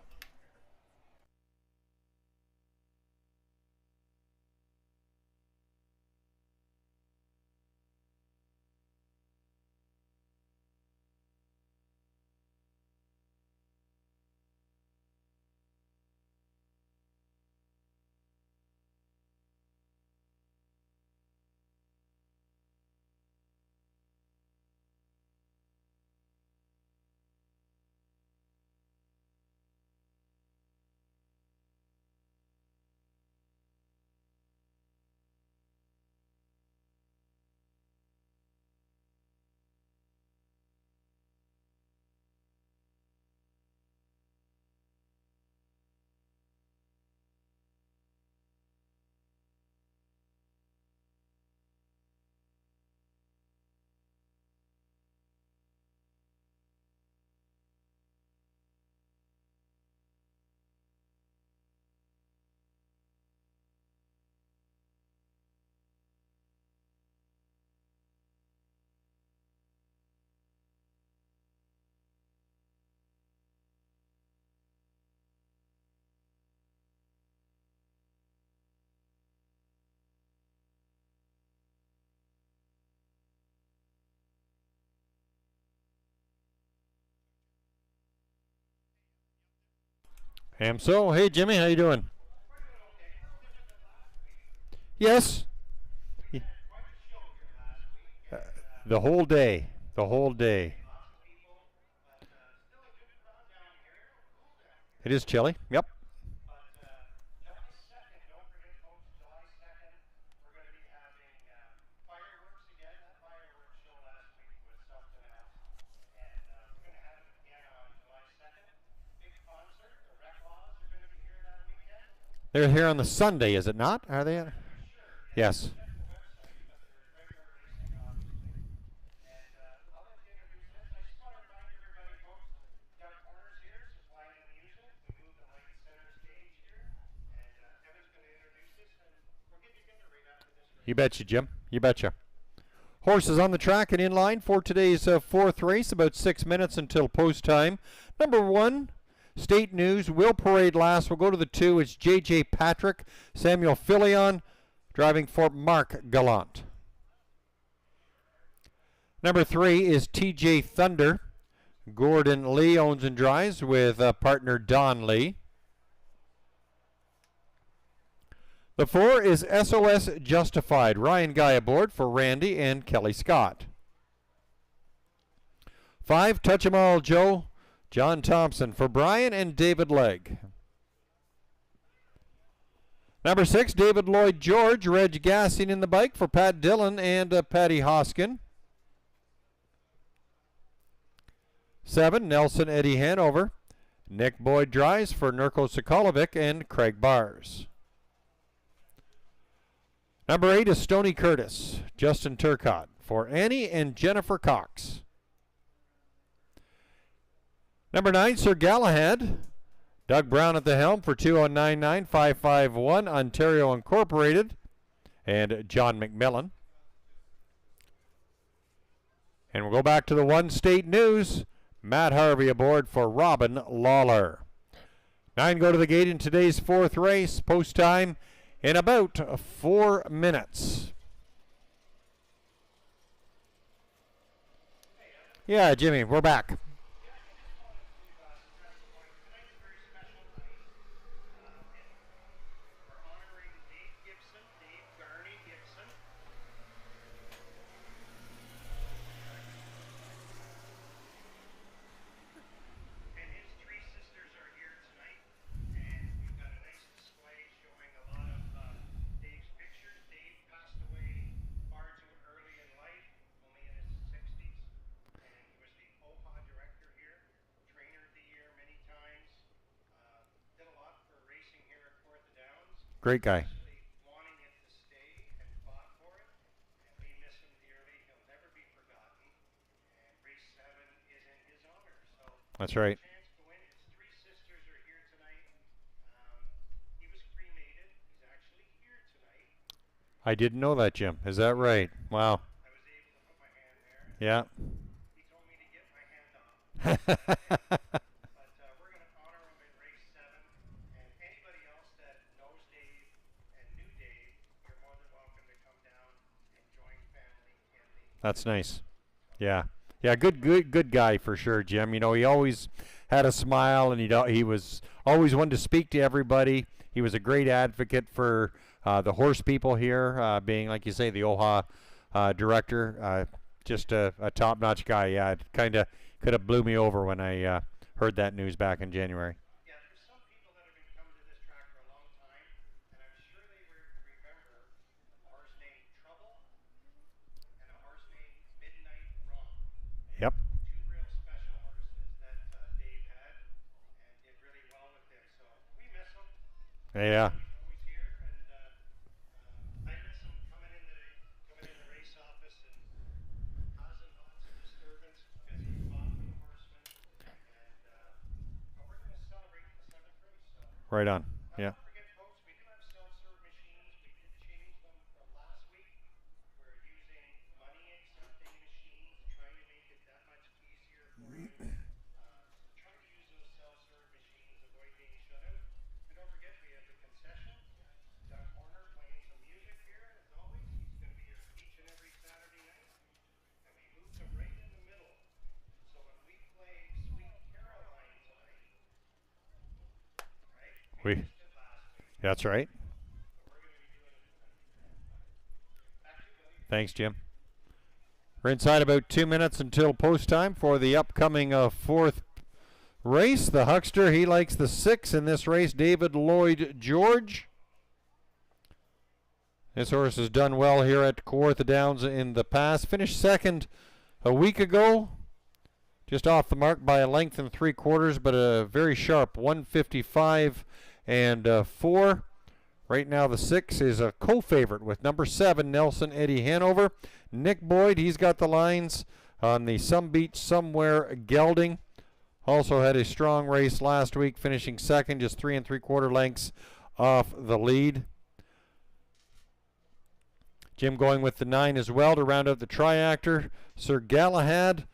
Am so. Hey, Jimmy, how you doing? Yes. Uh, the whole day. The whole day. It is chilly. Yep. They're here on the Sunday, is it not? Are they? Yes. You betcha, Jim. You betcha. Horses on the track and in line for today's fourth race. About 6 minutes until post time. Number 1, State News. Will Parade last. We'll go to the 2. It's J.J. Patrick. Samuel Filion driving for Mark Gallant. Number 3 is T.J. Thunder. Gordon Lee owns and drives with partner Don Lee. The 4 is SOS Justified. Ryan Guy aboard for Randy and Kelly Scott. 5, Touch 'em All Joe. John Thompson for Brian and David Legg. Number 6, David Lloyd George. Reg Gassing in the bike for Pat Dillon and Patty Hoskin. 7, Nelson Eddie Hanover. Nick Boyd drives for Nurko Sokolovic and Craig Bars. Number 8 is Stoney Curtis. Justin Turcott for Annie and Jennifer Cox. Number 9, Sir Galahad. Doug Brown at the helm for 2099551 Ontario Incorporated and John McMillan. And we'll go back to the 1 State News. Matt Harvey aboard for Robin Lawler. 9 go to the gate in today's fourth race. Post time in about 4 minutes. Yeah, Jimmy, we're back. Great guy. That's right. I didn't know that, Jim. Is that right? Wow. Yeah. That's nice. Yeah. Yeah, good guy for sure, Jim. You know, he always had a smile, and he was always one to speak to everybody. He was a great advocate for the horse people here, being, like you say, the OHA director. Just a top-notch guy. Yeah, it kind of could have blew me over when I heard that news back in January. Yep. Yeah. Right on. Yeah. We. That's right. Thanks, Jim. We're inside about 2 minutes until post time for the upcoming fourth race. The Huckster, he likes the 6 in this race, David Lloyd George. This horse has done well here at Kawartha Downs in the past. Finished second a week ago. Just off the mark by a length and 3/4, but a very sharp 155 and 4. Right now the 6 is a co-favorite with number 7, Nelson Eddie Hanover. Nick Boyd, he's got the lines on the Some Beach Somewhere gelding. Also had a strong race last week, finishing second, just 3 3/4 lengths off the lead. Jim going with the 9 as well to round out the triactor. Sir Galahad.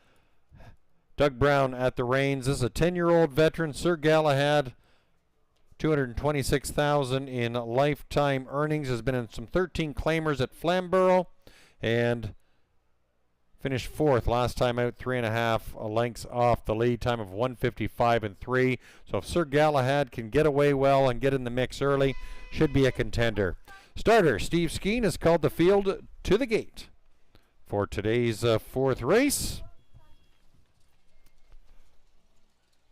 Doug Brown at the reins. This is a 10-year-old veteran. Sir Galahad, $226,000 in lifetime earnings. Has been in some 13 claimers at Flamborough and finished 4th last time out, 3.5 lengths off the lead, time of 155 and 3. So if Sir Galahad can get away well and get in the mix early, should be a contender. Starter Steve Skeen has called the field to the gate for today's fourth race.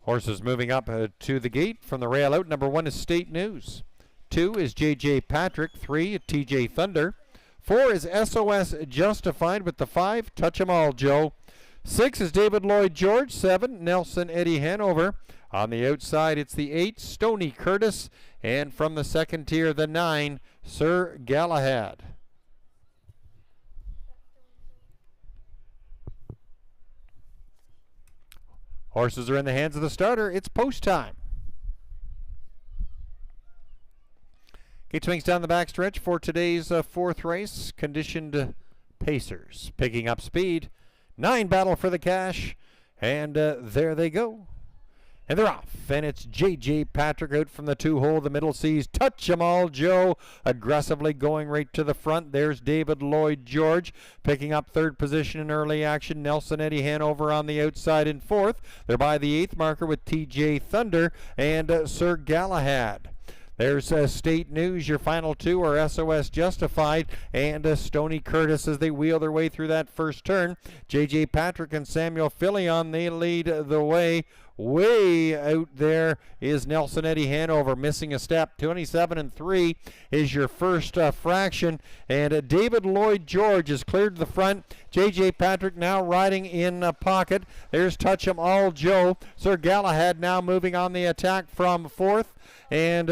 Horses moving up to the gate from the rail out. Number 1 is State News. 2 is J.J. Patrick. 3, T.J. Thunder. 4 is SOS Justified with the 5, Touch 'em All Joe. 6 is David Lloyd George. 7, Nelson Eddie Hanover. On the outside, it's the 8, Stony Curtis. And from the second tier, the 9, Sir Galahad. Horses are in the hands of the starter. It's post time. Gate swings down the backstretch for today's fourth race. Conditioned pacers picking up speed. 9 Battle for the Cash. And there they go. And they're off. And it's J.J. Patrick out from the 2-hole. The middle sees Touch 'em All Joe aggressively going right to the front. There's David Lloyd George picking up 3rd position in early action. Nelson Eddie Hanover on the outside in 4th. They're by the 8th marker with T.J. Thunder and Sir Galahad. There's State News. Your final 2 are SOS Justified and Stony Curtis as they wheel their way through that first turn. J.J. Patrick and Samuel Fillion, they lead the way. Way out there is Nelson Eddie Hanover missing a step. 27 and 3 is your first fraction. And David Lloyd George is cleared to the front. J.J. Patrick now riding in pocket. There's Touch 'em All Joe. Sir Galahad now moving on the attack from 4th. And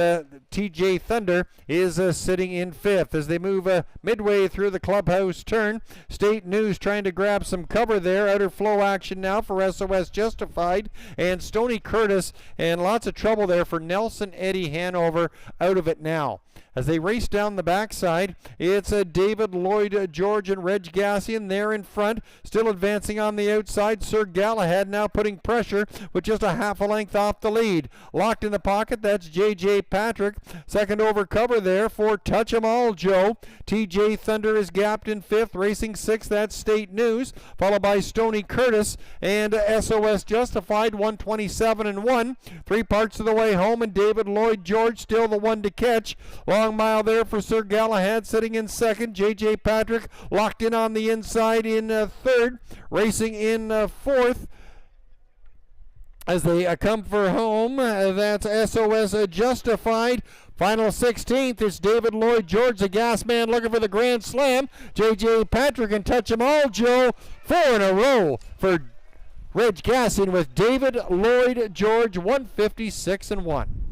T.J. Thunder is sitting in 5th as they move midway through the clubhouse turn. State News trying to grab some cover there. Outer flow action now for SOS Justified and Stony Curtis, and lots of trouble there for Nelson Eddie Hanover out of it now. As they race down the backside, it's David Lloyd George and Reg Gassian there in front, still advancing on the outside. Sir Galahad now putting pressure with just a half a length off the lead. Locked in the pocket, that's J.J. Patrick. Second over cover there for Touch 'em All Joe. T.J. Thunder is gapped in 5th, racing 6th, that's State News, followed by Stony Curtis and SOS Justified, 127 and 1. 3 parts of the way home, and David Lloyd George still the one to catch. Long mile there for Sir Galahad sitting in 2nd. J.J. Patrick locked in on the inside in 3rd. Racing in 4th. As they come for home, that's SOS Justified. Final 16th is David Lloyd George, the gas man looking for the Grand Slam. J.J. Patrick and Touch 'em All Joe. 4 in a row for Reg Gassian with David Lloyd George, 156 and 1.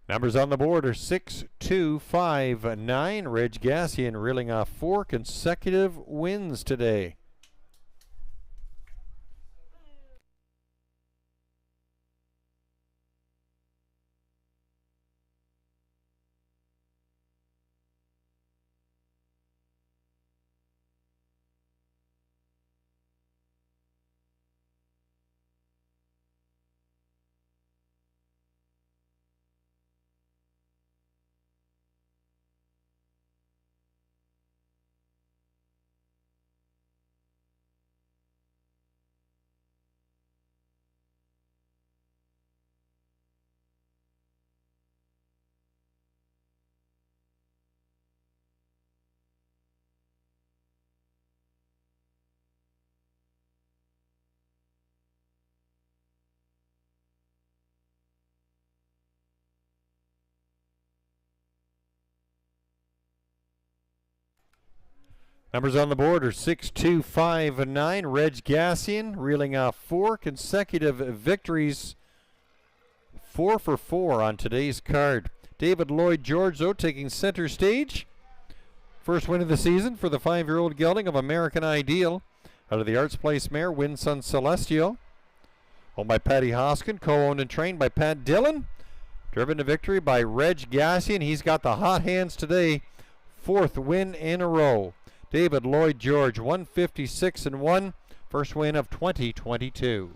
Numbers on the board are 6, 2, 5, 9. Reg Gassian reeling off 4 consecutive wins today. Numbers on the board are 6, 2, 5, 9. Reg Gassian reeling off 4 consecutive victories. 4 for 4 on today's card. David Lloyd George, though, taking center stage. First win of the season for the 5-year-old gelding of American Ideal. Out of the Arts Place mare, Winsun Celestial. Owned by Patty Hoskin, co-owned and trained by Pat Dillon. Driven to victory by Reg Gassian. He's got the hot hands today. 4th win in a row. David Lloyd George, 156-1. First win of 2022.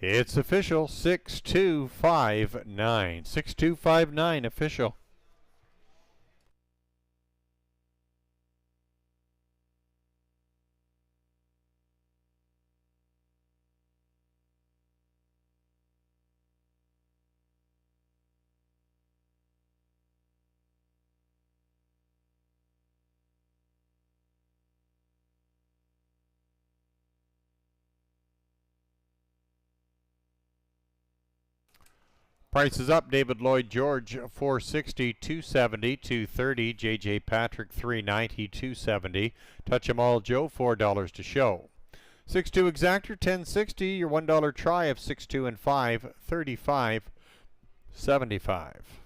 It's official, 6259. 6259 official. Price is up. David Lloyd George, 460, 270, 230. JJ Patrick, 390, 270. Touch 'em all Joe, $4 to show. 6-2 exactor, 1060. Your $1 try of 6-2 and 5, 35.75.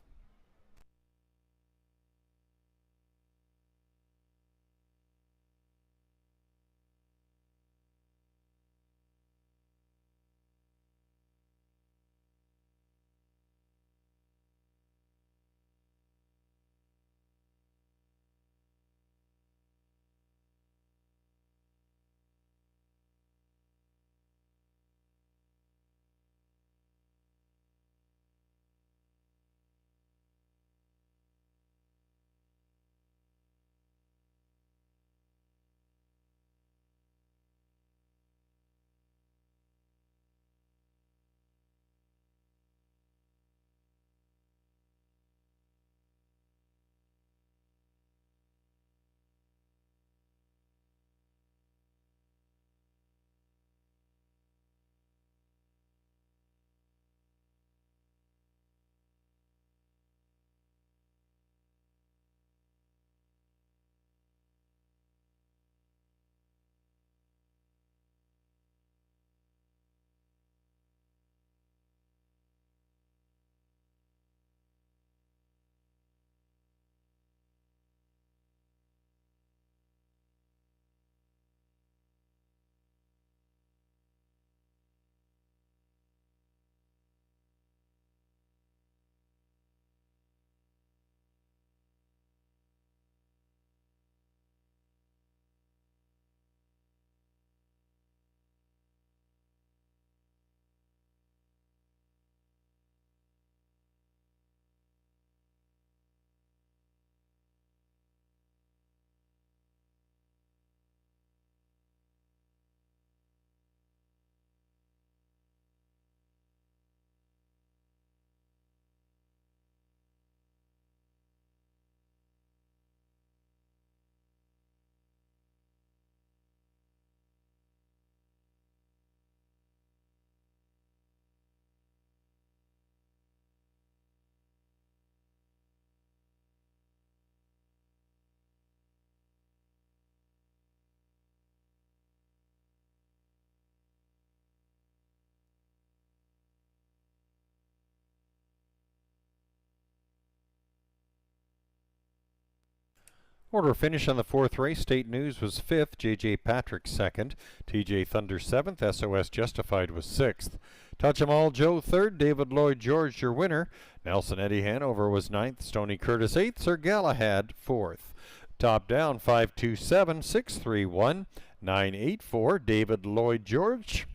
Order finish on the 4th race. State News was 5th, J.J. Patrick 2nd, T.J. Thunder 7th, S.O.S. Justified was 6th. Touch 'em All Joe 3rd, David Lloyd George your winner. Nelson Eddie Hanover was 9th, Stony Curtis 8th, Sir Galahad 4th. Top down 527, 631, 984, David Lloyd George.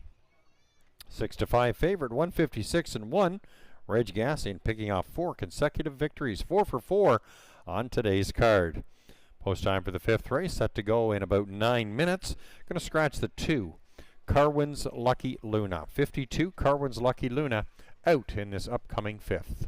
6-5 favorite, 156 and 1. Reg Gassian picking off 4 consecutive victories, 4 for 4 on today's card. Post time for the 5th race, set to go in about 9 minutes. Going to scratch the 2. Carwin's Lucky Luna. 52, Carwin's Lucky Luna, out in this upcoming 5th.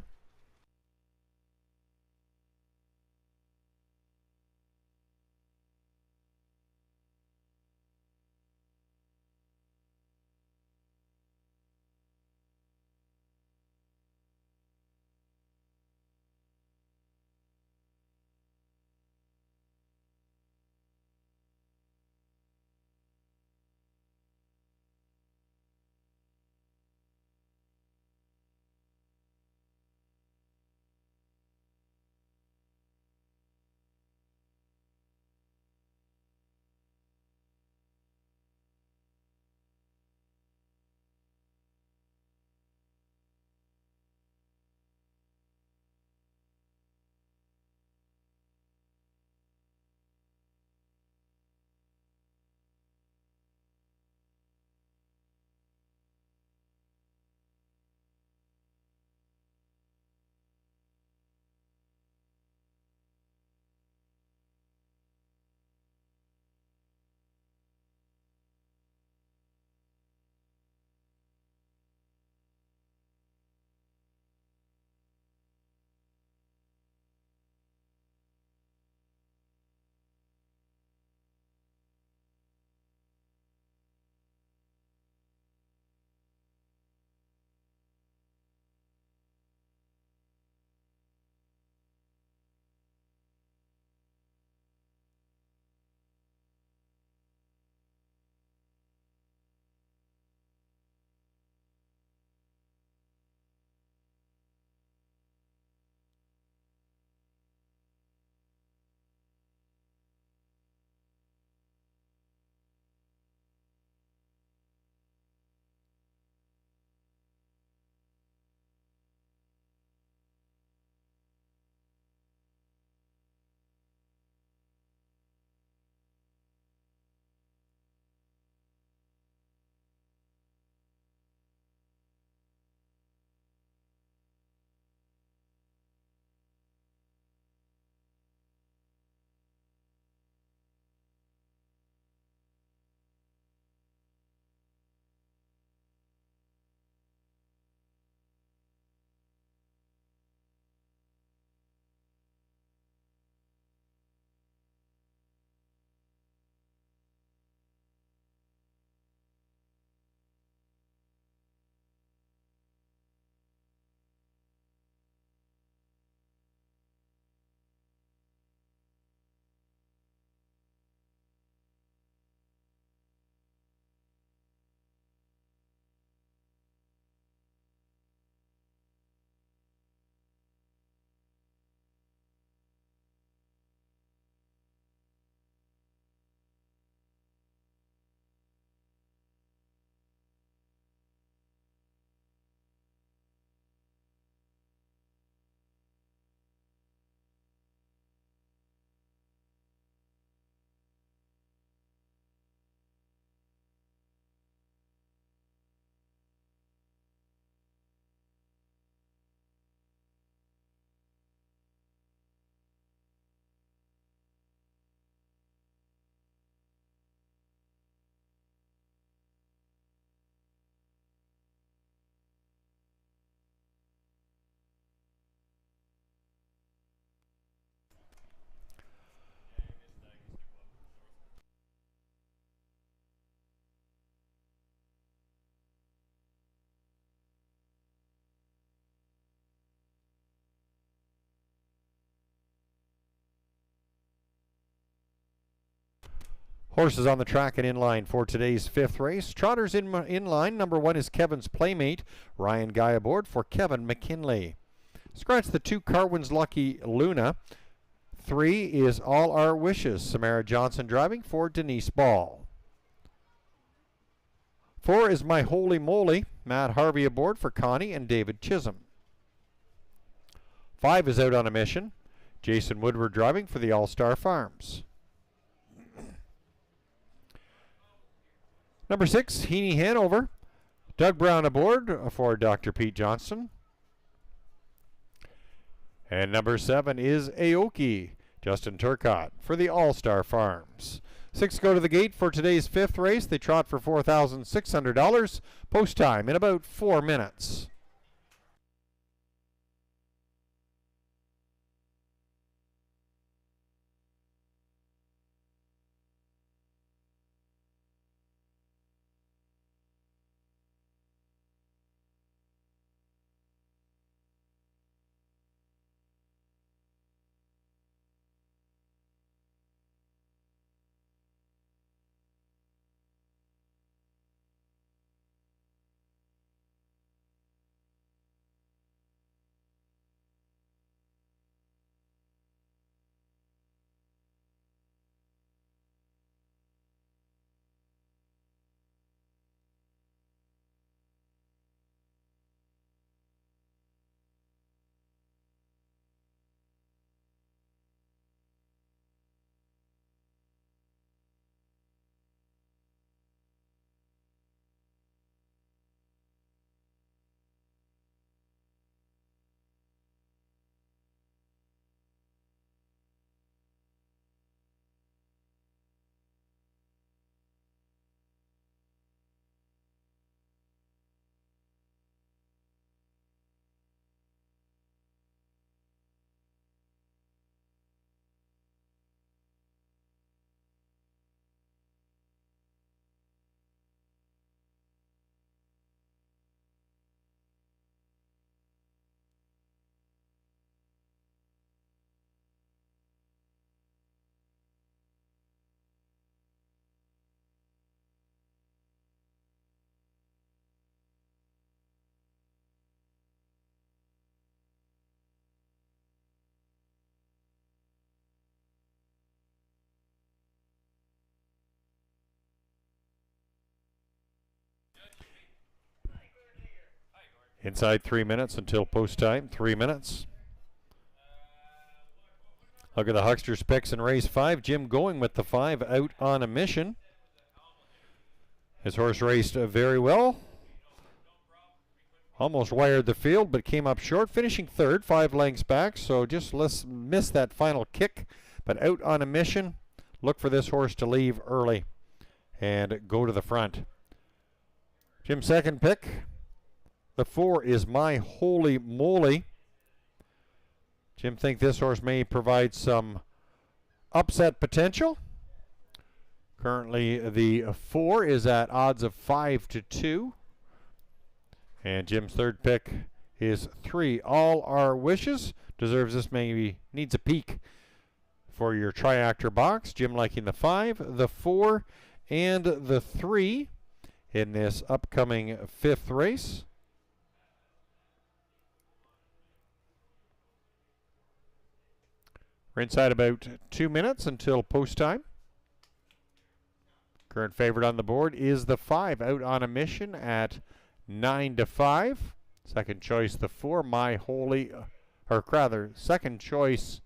Horses on the track and in line for today's 5th race. Trotters in line. Number 1 is Kevin's Playmate. Ryan Guy aboard for Kevin McKinley. Scratch the 2, Carwin's Lucky Luna. 3 is All Our Wishes. Samara Johnson driving for Denise Ball. 4 is My Holy Moly. Matt Harvey aboard for Connie and David Chisholm. 5 is Out on a Mission. Jason Woodward driving for the All-Star Farms. Number 6, Heaney Hanover. Doug Brown aboard for Dr. Pete Johnston. And number 7 is Aoki. Justin Turcott for the All-Star Farms. 6 go to the gate for today's 5th race. They trot for $4,600. Post time in about 4 minutes. Inside 3 minutes until post time. 3 minutes. Look at the Hucksters picks in race 5. Jim going with the 5, Out on a Mission. His horse raced very well. Almost wired the field, but came up short, finishing 3rd, 5 lengths back. So just missed that final kick. But Out on a Mission. Look for this horse to leave early and go to the front. Jim's second pick. The 4 is My Holy Moly. Jim thinks this horse may provide some upset potential. Currently, the 4 is at odds of 5-2. And Jim's third pick is 3, All Our Wishes. Deserves this, maybe needs a peek for your tri-actor box. Jim liking the 5, the 4, and the 3 in this upcoming 5th race. We're inside about 2 minutes until post time. Current favorite on the board is the 5, Out on a Mission at 9-5. Second choice, the 4, My Holy, or rather, second choice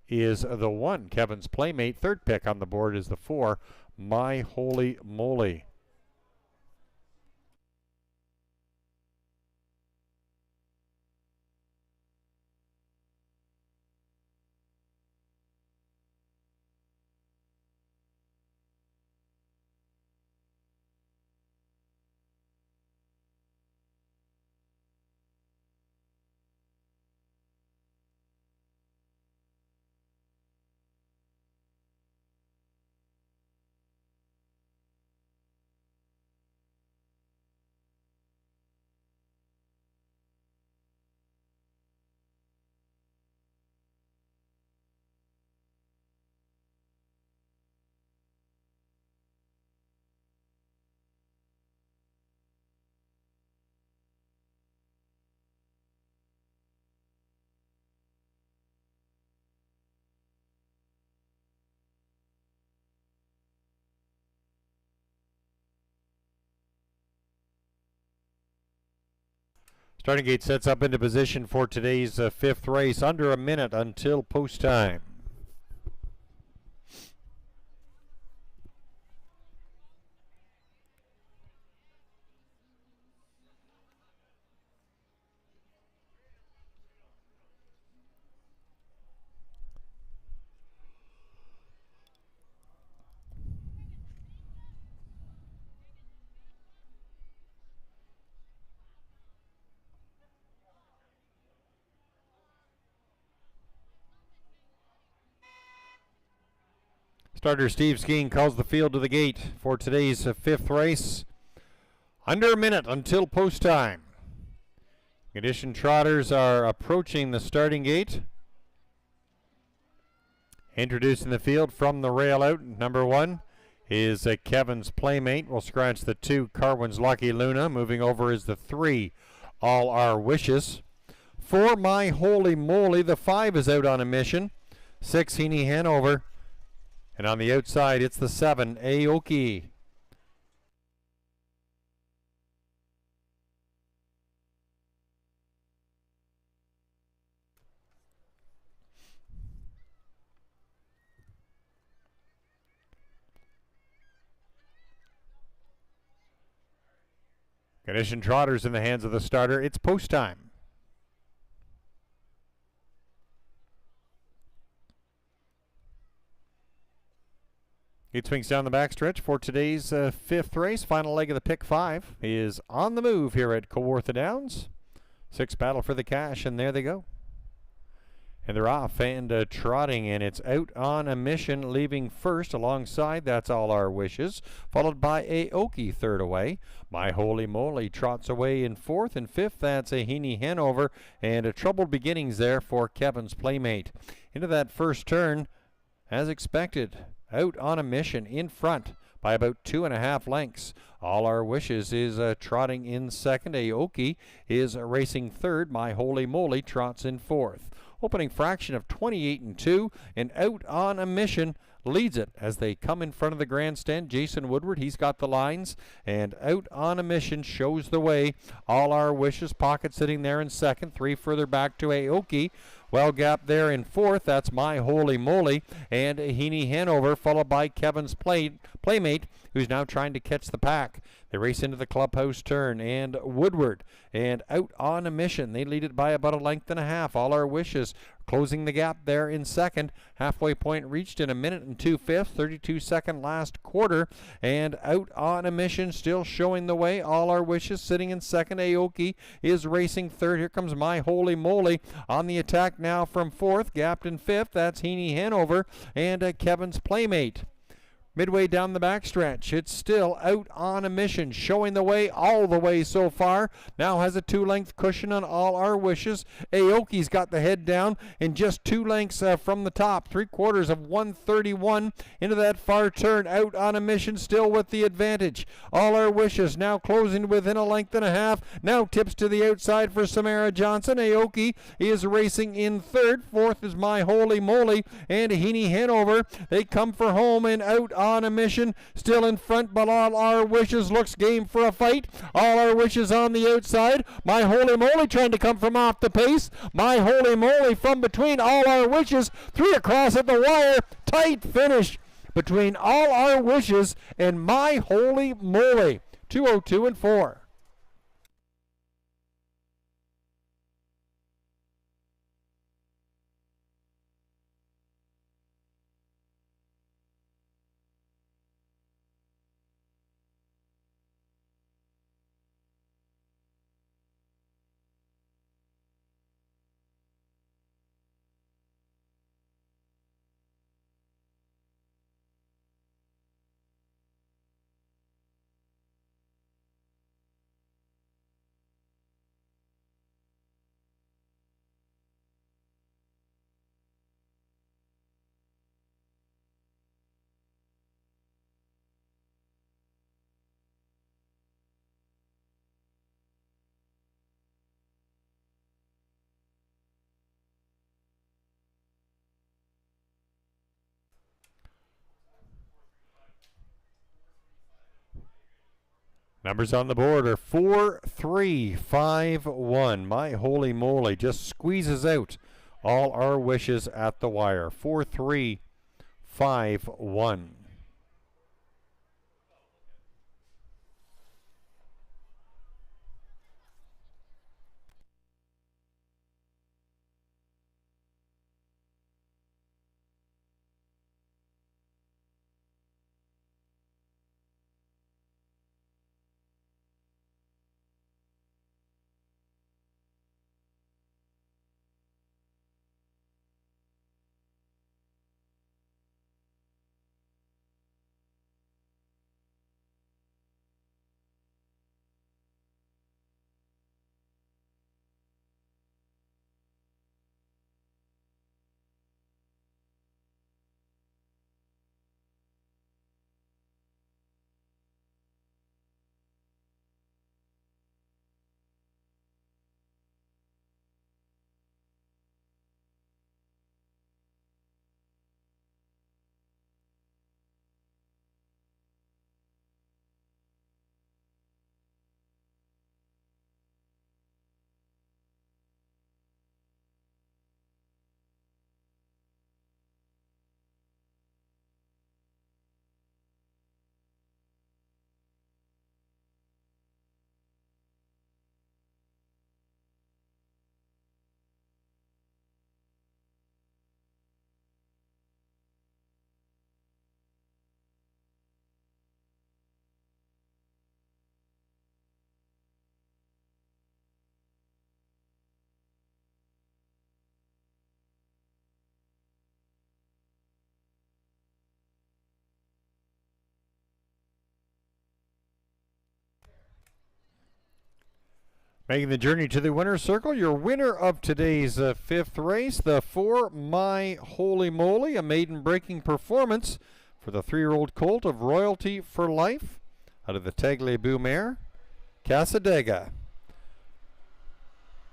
is the 1, Kevin's Playmate. Third pick on the board is the 4, My Holy Moly. Starting gate sets up into position for today's fifth race. Under a minute until post time. Starter Steve Skeen calls the field to the gate for today's fifth race. Under a minute until post time. Condition trotters are approaching the starting gate. Introducing the field from the rail out, number 1 is Kevin's Playmate. We'll scratch the 2, Carwin's Lucky Luna. Moving over is the 3, All Our Wishes. 4, My Holy Moly. The 5 is out on a mission. 6, Heaney Hanover. And on the outside, it's the 7, Aoki. Condition trotters in the hands of the starter. It's post time. Gate swings down the backstretch for today's fifth race. Final leg of the pick 5 is on the move here at Kawartha Downs. 6 battle for the cash, and there they go. And they're off and trotting, and it's out on a mission, leaving first alongside That's All Our Wishes, followed by Aoki third away. My Holy Moly trots away in fourth, and fifth that's a Heaney Hanover, and a troubled beginnings there for Kevin's Playmate. Into that first turn, as expected, out on a mission in front by about 2.5 lengths. All Our Wishes is trotting in second. Aoki is racing third. My Holy Moly trots in fourth. Opening fraction of 28 2, and out on a mission leads it as they come in front of the grandstand. Jason Woodward, he's got the lines, and out on a mission shows the way. All Our Wishes, pocket sitting there in second. 3 further back to Aoki. Well gap there in fourth, that's My Holy Moly, and Heaney Hanover, followed by Kevin's Playmate, who's now trying to catch the pack. They race into the clubhouse turn, and Woodward, and out on a mission. They lead it by about 1.5 lengths. All Our Wishes closing the gap there in second. Halfway point reached in 1 minute and 2/5, 32-second last quarter, and out on a mission, still showing the way. All Our Wishes sitting in second. Aoki is racing third. Here comes My Holy Moly on the attack now from fourth, gapped in fifth. That's Heaney Hanover and Kevin's Playmate. Midway down the backstretch, it's still out on a mission, showing the way all the way so far. Now has a 2-length cushion on All Our Wishes. Aoki's got the head down and just 2 lengths from the top. 3/4 of 131 into that far turn. Out on a mission, still with the advantage. All Our Wishes now closing within 1.5 lengths. Now tips to the outside for Samara Johnson. Aoki is racing in third. Fourth is My Holy Moly and Heaney Hanover. They come for home and out on a mission, still in front, but All Our Wishes looks game for a fight. All Our Wishes on the outside. My Holy Moly trying to come from off the pace. My Holy Moly from between All Our Wishes. 3 across at the wire. Tight finish between All Our Wishes and My Holy Moly. 2:02 and 4. Numbers on the board are 4, 3, 5, 1. My holy moly, just squeezes out all our wishes at the wire. 4, 3, 5, 1. Making the journey to the winner's circle, your winner of today's fifth race, the 4 My Holy Moly, a maiden breaking performance for the 3-year-old colt of Royalty for Life out of the Tagliabue mare, Casadega.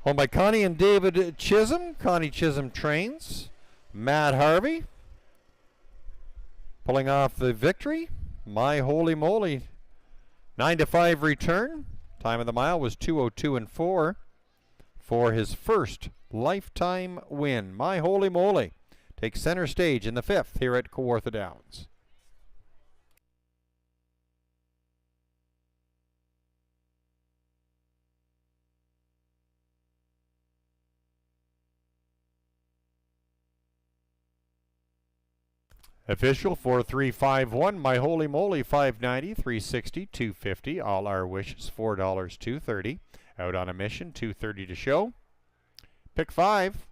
Owned by Connie and David Chisholm. Connie Chisholm trains. Matt Harvey pulling off the victory. My Holy Moly, 9-5 return. Time of the mile was 2:02 and 4 for his first lifetime win. My Holy Moly takes center stage in the 5th here at Kawartha Downs. Official 4351, My Holy Moly 590, 360, 250. All our wishes $4, 230. Out on a mission, 230 to show. Pick 5.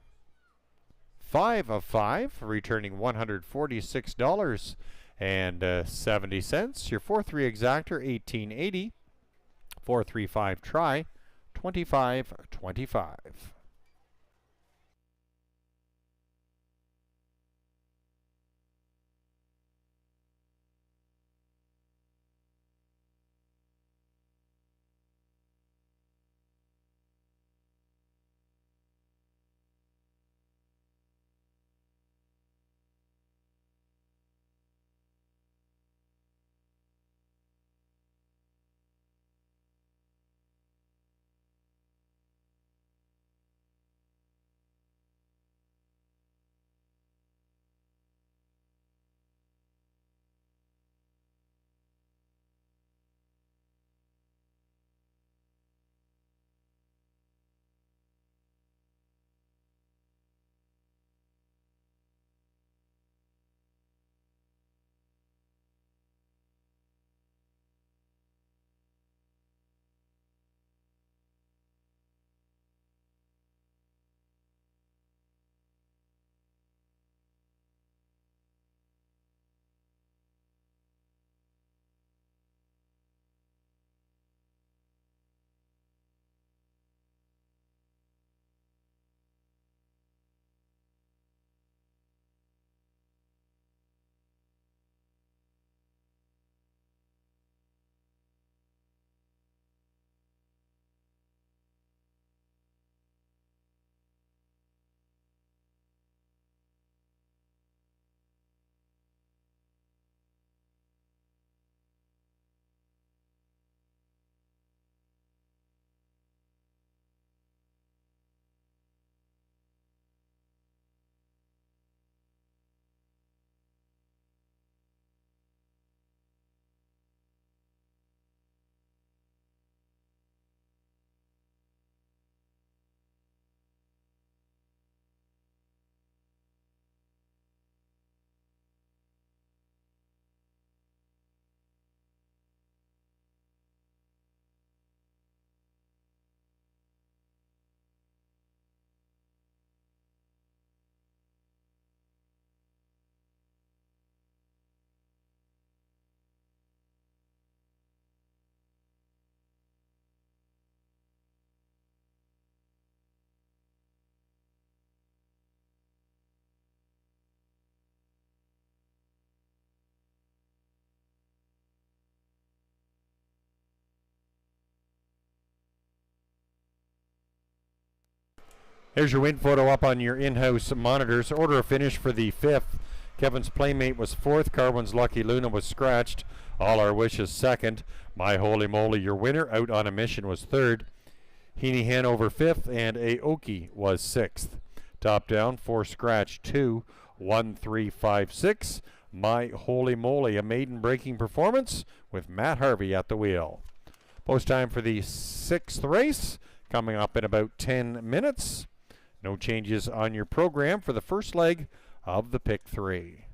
5 of 5, returning $146.70. Your 4-3 exactor, 1880. 435 try, 2525. Here's your win photo up on your in-house monitors. Order of finish for the 5th. Kevin's Playmate was 4th. Carwin's Lucky Luna was scratched. All Our Wishes 2nd. My Holy Moly, your winner, Out on a Mission, was 3rd. Heaney Hanover 5th, and Aoki was 6th. Top down, 4 scratch, 2, 1, 3, 5, 6. My Holy Moly, a maiden breaking performance with Matt Harvey at the wheel. Post time for the 6th race coming up in about 10 minutes. No changes on your program for the first leg of the Pick 3.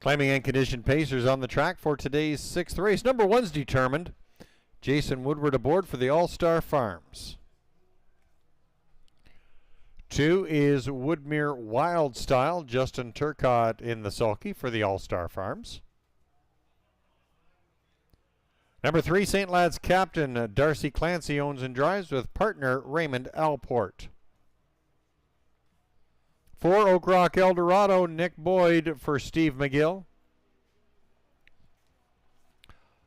Climbing and conditioned pacers on the track for today's 6th race. Number 1's determined. Jason Woodward aboard for the All-Star Farms. 2 is Woodmere Wild Style. Justin Turcott in the sulky for the All-Star Farms. Number 3, St. Lad's captain Darcy Clancy owns and drives with partner Raymond Alport. 4, Oak Rock Eldorado, Nick Boyd for Steve McGill.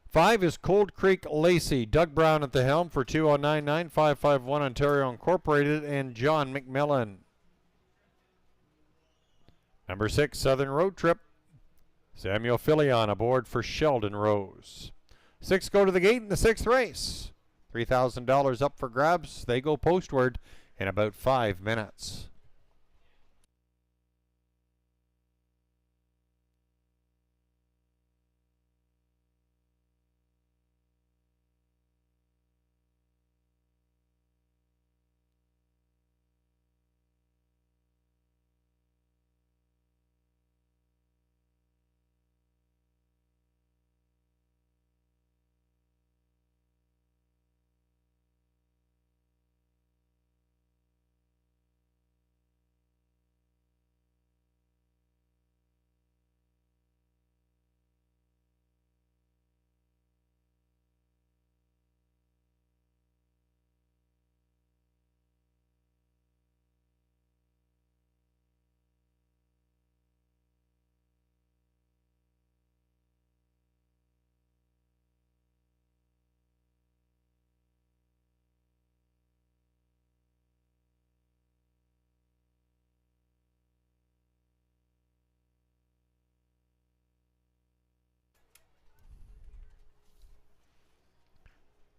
5 is Cold Creek Lacey. Doug Brown at the helm for 2099 551 Ontario Incorporated and John McMillan. Number 6, Southern Road Trip. Samuel Filion aboard for Sheldon Rose. 6 go to the gate in the 6th race. $3,000 up for grabs. They go postward in about 5 minutes.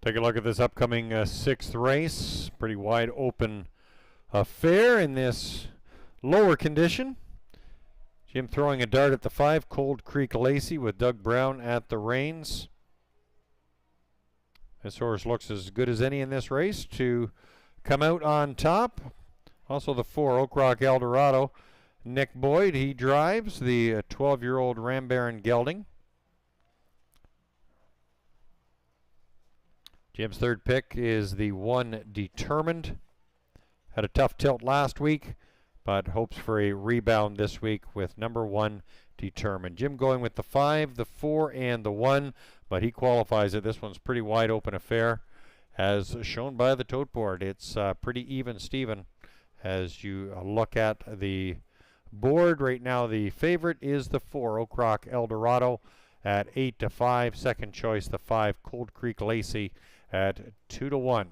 Take a look at this upcoming 6th race. Pretty wide open affair in this lower condition. Jim throwing a dart at the 5, Cold Creek Lacey, with Doug Brown at the reins. This horse looks as good as any in this race to come out on top. Also the 4, Oak Rock Eldorado. Nick Boyd, he drives the 12-year-old Rambaron Gelding. Jim's 3rd pick is the 1, Determined. Had a tough tilt last week, but hopes for a rebound this week with number 1, Determined. Jim going with the 5, the 4, and the 1, but he qualifies it. This one's pretty wide open affair, as shown by the tote board. It's pretty even Steven as you look at the board. Right now the favorite is the 4, Oak Rock Eldorado at 8-5. Second choice, the 5, Cold Creek Lacey at 2-1.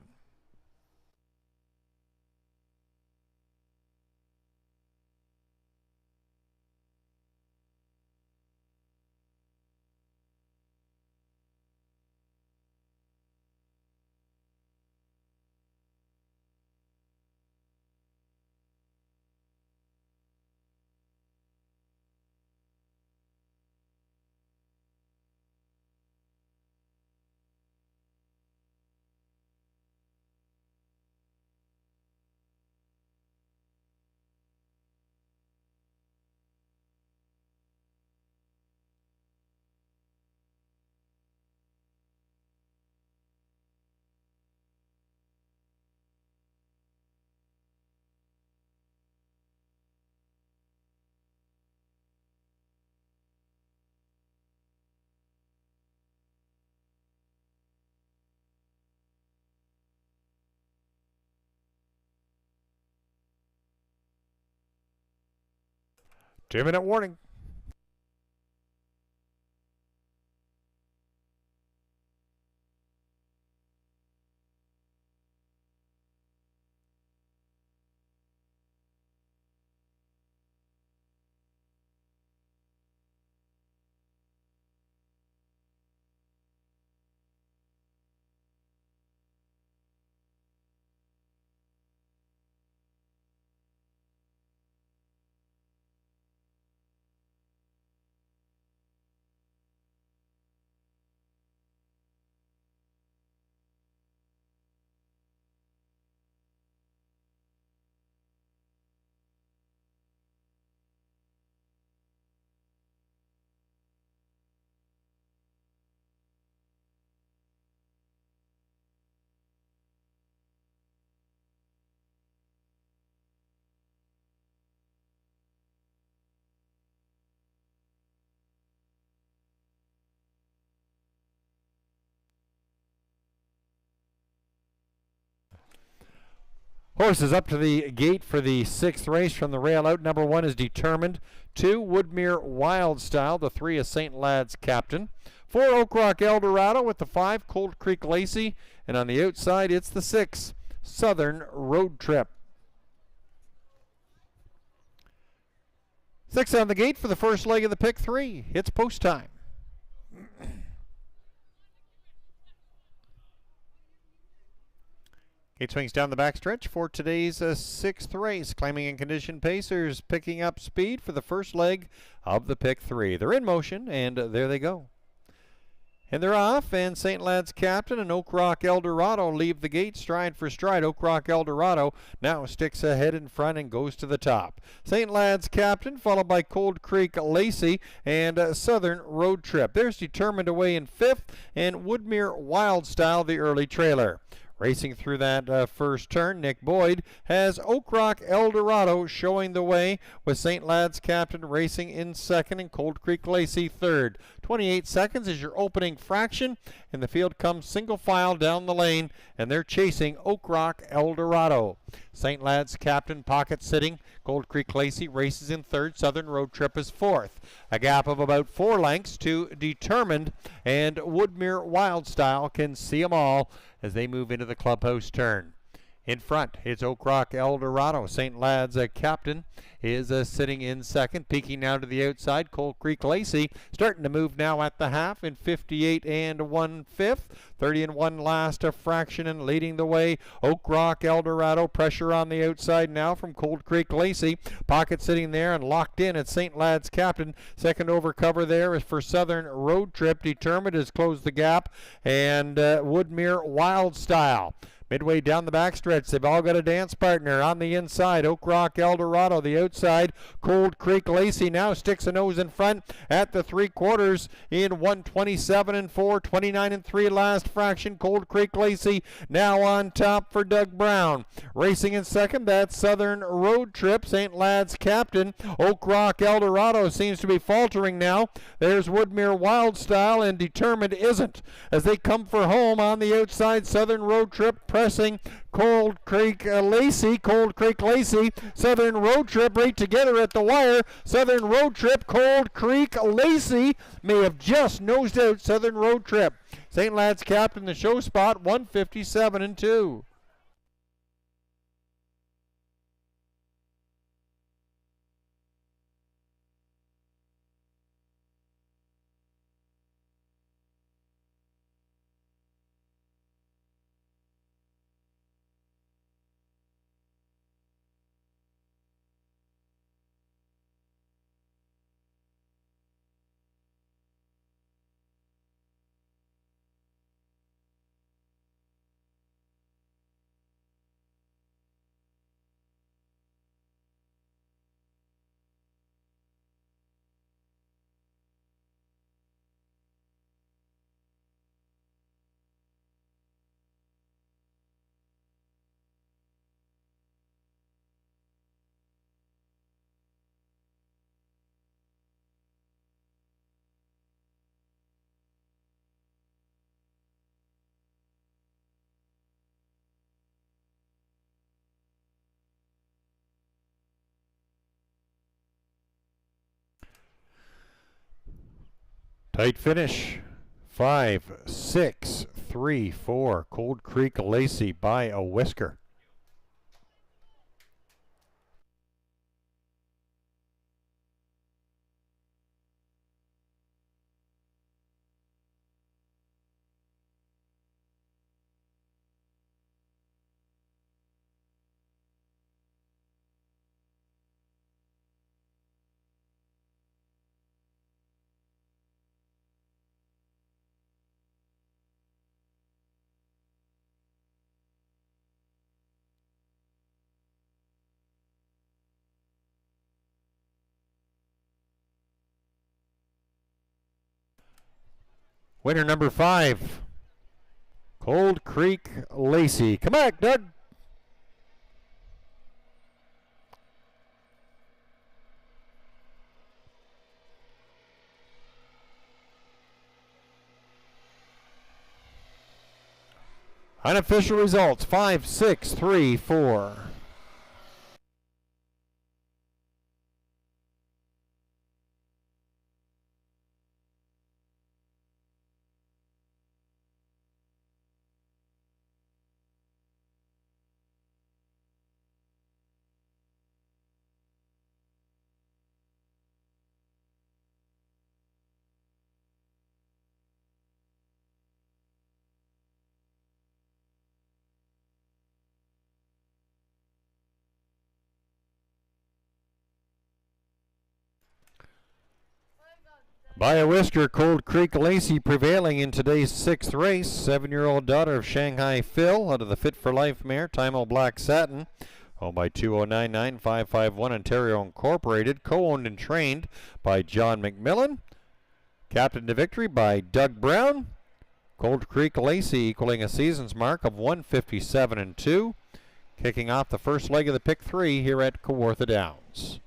Two-minute warning. Horses up to the gate for the 6th race from the rail out. Number 1 is Determined. 2, Woodmere Wild Style. The 3 is St. Lad's Captain. 4, Oak Rock Eldorado. With the 5, Cold Creek Lacey. And on the outside, it's the 6, Southern Road Trip. 6 on the gate for the first leg of the pick 3. It's post time. Gate swings down the backstretch for today's 6th race. Claiming and condition pacers picking up speed for the first leg of the pick 3. They're in motion, and there they go. And they're off, and St. Lad's Captain and Oak Rock Eldorado leave the gate stride for stride. Oak Rock Eldorado now sticks ahead in front and goes to the top. St. Lad's Captain, followed by Cold Creek Lacey and Southern Road Trip. There's Determined away in 5th, and Woodmere Wild Style, the early trailer. Racing through that first turn, Nick Boyd has Oak Rock Eldorado showing the way, with St. Lad's Captain racing in 2nd and Cold Creek Lacey 3rd. 28 seconds is your opening fraction, and the field comes single file down the lane, and they're chasing Oak Rock Eldorado. St. Lad's Captain pocket sitting. Cold Creek Lacey races in 3rd. Southern Road Trip is 4th. A gap of about 4 lengths to Determined, and Woodmere Wild Style can see them all as they move into the clubhouse turn. In front, it's Oak Rock Eldorado. St. Lad's Captain is sitting in 2nd, peeking now to the outside. Cold Creek Lacey starting to move now at the half in 58 and 1/5. 30 and 1 last a fraction, and leading the way, Oak Rock Eldorado. Pressure on the outside now from Cold Creek Lacey. Pocket sitting there and locked in at St. Lad's Captain. Second over cover there is for Southern Road Trip. Determined has closed the gap, and Woodmere Wild Style. Midway down the backstretch, they've all got a dance partner on the inside. Oak Rock Eldorado, the outside. Cold Creek Lacey now sticks a nose in front at the 3/4 in 1:27 and 4, 29 and 3 last fraction. Cold Creek Lacey now on top for Doug Brown. Racing in 2nd, that's Southern Road Trip. St. Lad's Captain. Oak Rock Eldorado seems to be faltering now. There's Woodmere Wild Style, and Determined isn't, as they come for home on the outside. Southern Road Trip pressing Cold Creek Lacey. Cold Creek Lacey, Southern Road Trip right together at the wire. Southern Road Trip, Cold Creek Lacey may have just nosed out Southern Road Trip. St. Lad's Captain, the show spot, 157 and 2. Tight finish. 5, 6, 3, 4. Cold Creek Lacey by a whisker. Winner number 5, Cold Creek Lacey. Come back, Doug. Unofficial results, 5, 6, 3, 4. By a whisker, Cold Creek Lacey prevailing in today's 6th race. 7-year-old daughter of Shanghai Phil out of the Fit for Life mare, Timo Black Satin. Owned by 2099551 Ontario Incorporated. Co-owned and trained by John McMillan. Captain to victory by Doug Brown. Cold Creek Lacey equaling a season's mark of 157-2. Kicking off the first leg of the pick 3 here at Kawartha Downs.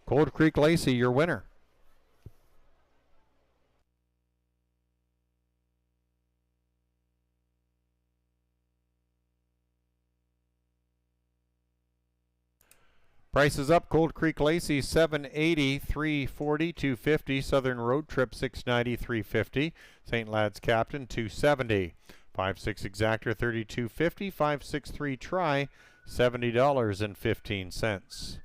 Cold Creek Lacey, your winner. Prices up. Cold Creek Lacey $780, $340, $250. Southern Road Trip $690, $350. St. Lad's Captain $270. 5-6 Exactor $32.50. 5-6-3 Try $70.15.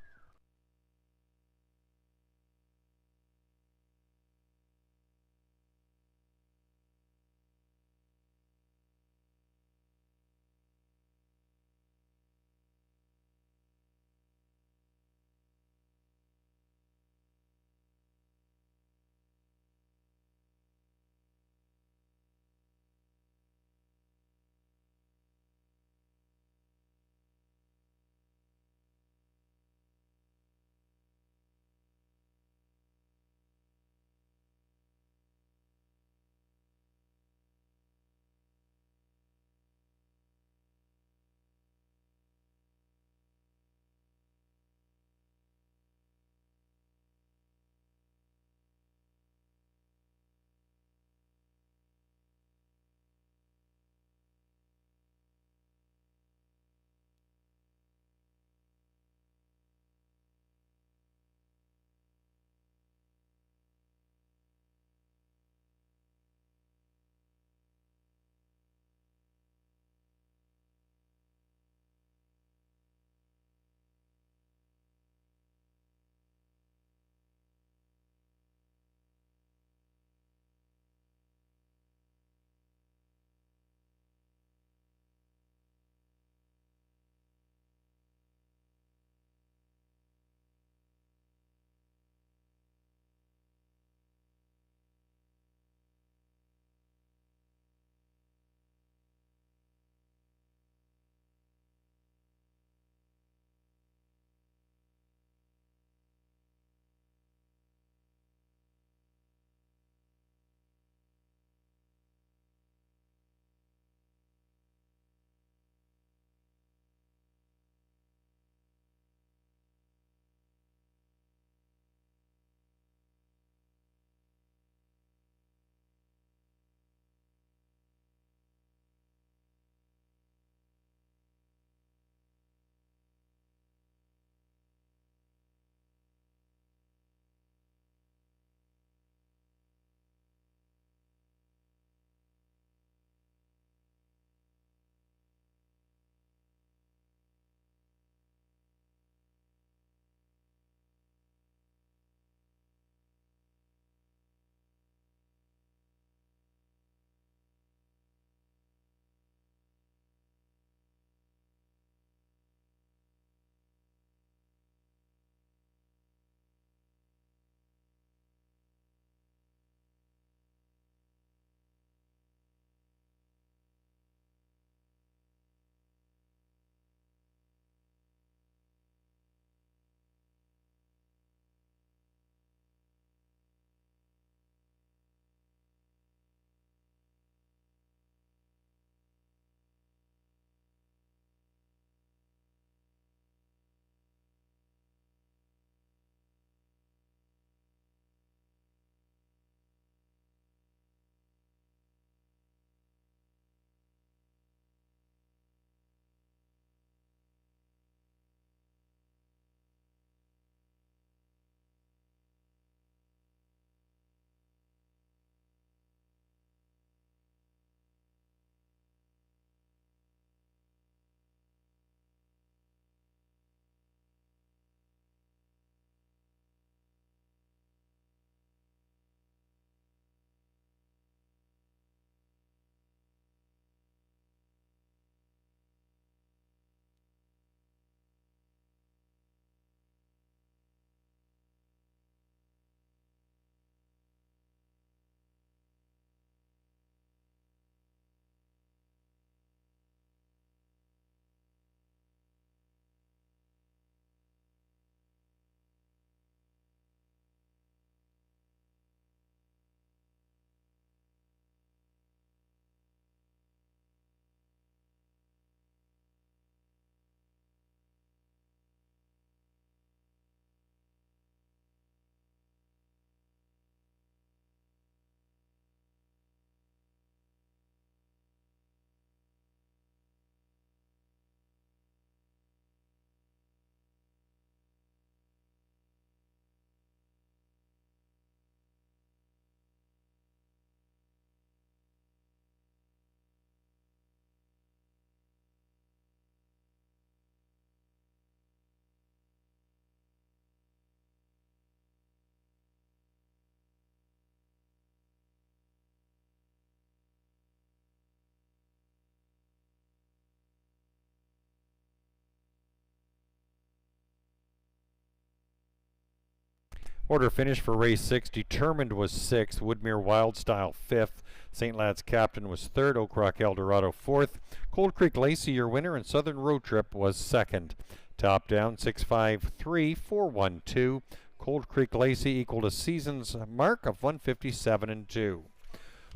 Order finish for race 6. Determined was 6th. Woodmere Wild Style 5th. St. Lad's Captain was 3rd. Oak Rock Eldorado 4th. Cold Creek Lacey, your winner, and Southern Road Trip was 2nd. Top down 653-412. Cold Creek Lacey equaled a season's mark of 157-2.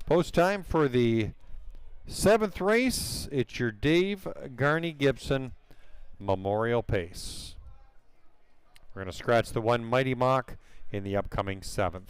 Post time for the 7th race. It's your Dave Garney Gibson Memorial Pace. We're going to scratch the 1 Mighty Mock in the upcoming 7th.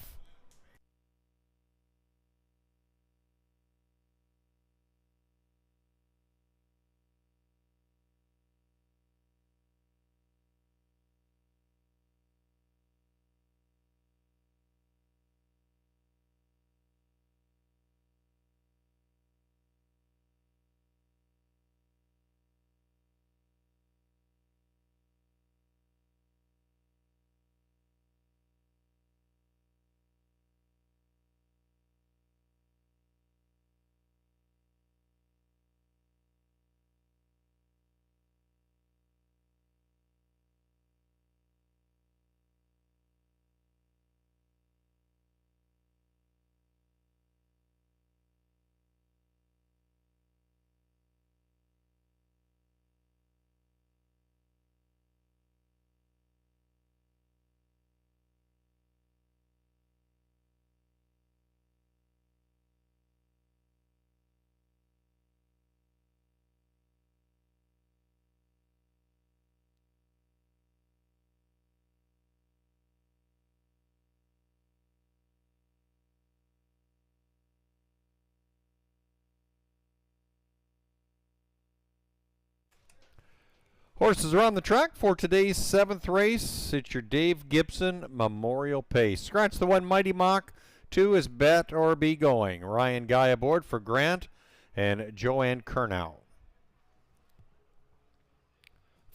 Horses are on the track for today's 7th race. It's your Dave Gibson Memorial Pace. Scratch the 1 Mighty Mock. 2 is Bet or Be Going. Ryan Guy aboard for Grant and Joanne Kernow.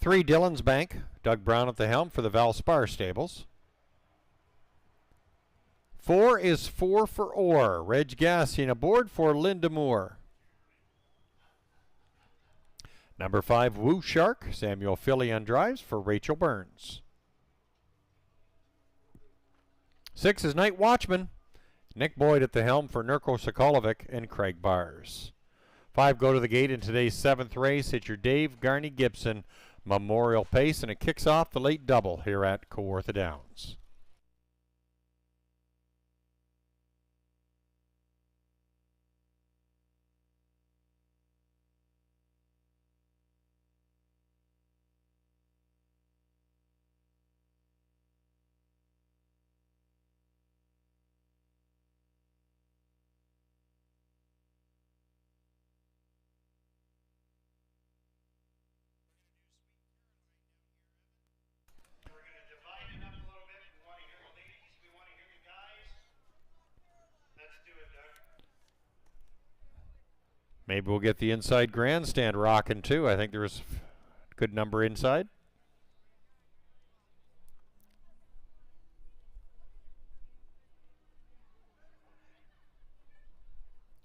3 Dillon's Bank. Doug Brown at the helm for the Valspar Stables. 4 is 4 for Orr. Reg Gassian aboard for Linda Moore. Number 5, Woo Shark. Samuel Fillion drives for Rachel Burns. 6 is Night Watchman. Nick Boyd at the helm for Nurko Sokolovic and Craig Bars. 5 go to the gate in today's 7th race. It's your Dave Garney Gibson Memorial Pace, and it kicks off the late double here at Kawartha Downs. Maybe we'll get the inside grandstand rocking too. I think there's a good number inside.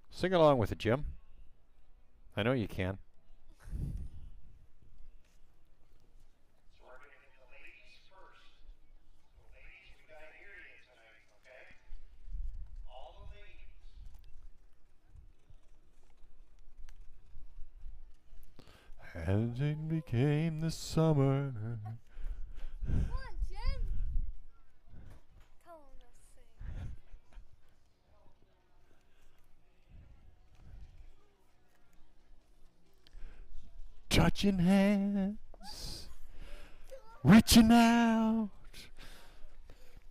Sing along with it, Jim. I know you can. As it became the summer. Come on, Jim. Tell him to sing. Touching hands, reaching out,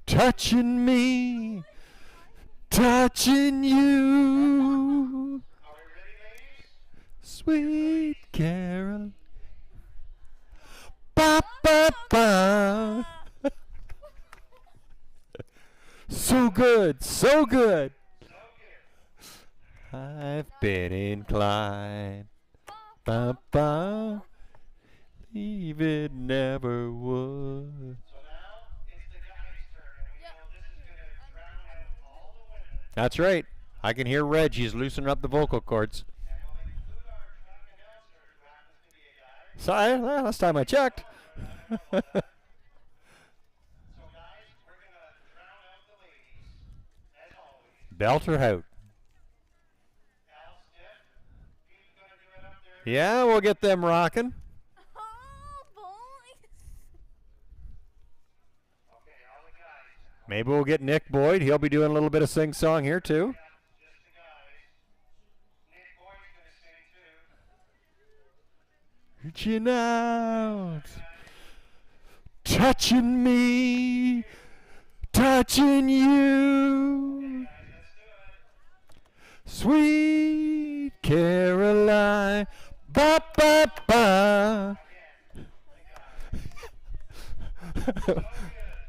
touching me, touching you. Sweet Carol. Ba ba ba. So good, so good. I've been inclined. Ba ba. Leave it never would. That's right. I can hear Reg. He's loosening up the vocal cords. So last time I checked. Belter out. Yeah, we'll get them rocking. Oh, boys. Maybe we'll get Nick Boyd. He'll be doing a little bit of sing-song here, too. Reaching out, touching me, touching you. Sweet Caroline, ba ba ba.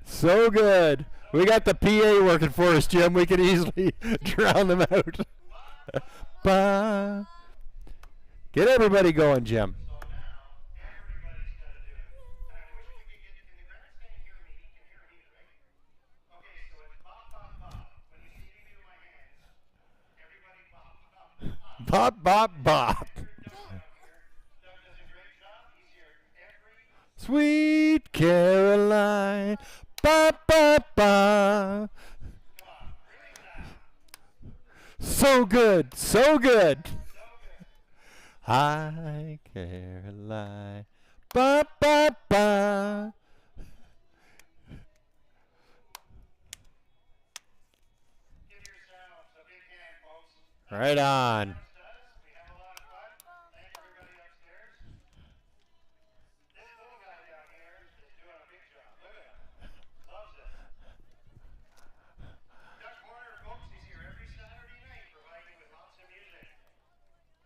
So good. We got the PA working for us, Jim. We can easily drown them out. Ba. Get everybody going, Jim. Bop, bop, bop. Sweet Caroline, ba, ba, ba. So good, so good. Hi, Caroline, ba, ba, ba. Right on.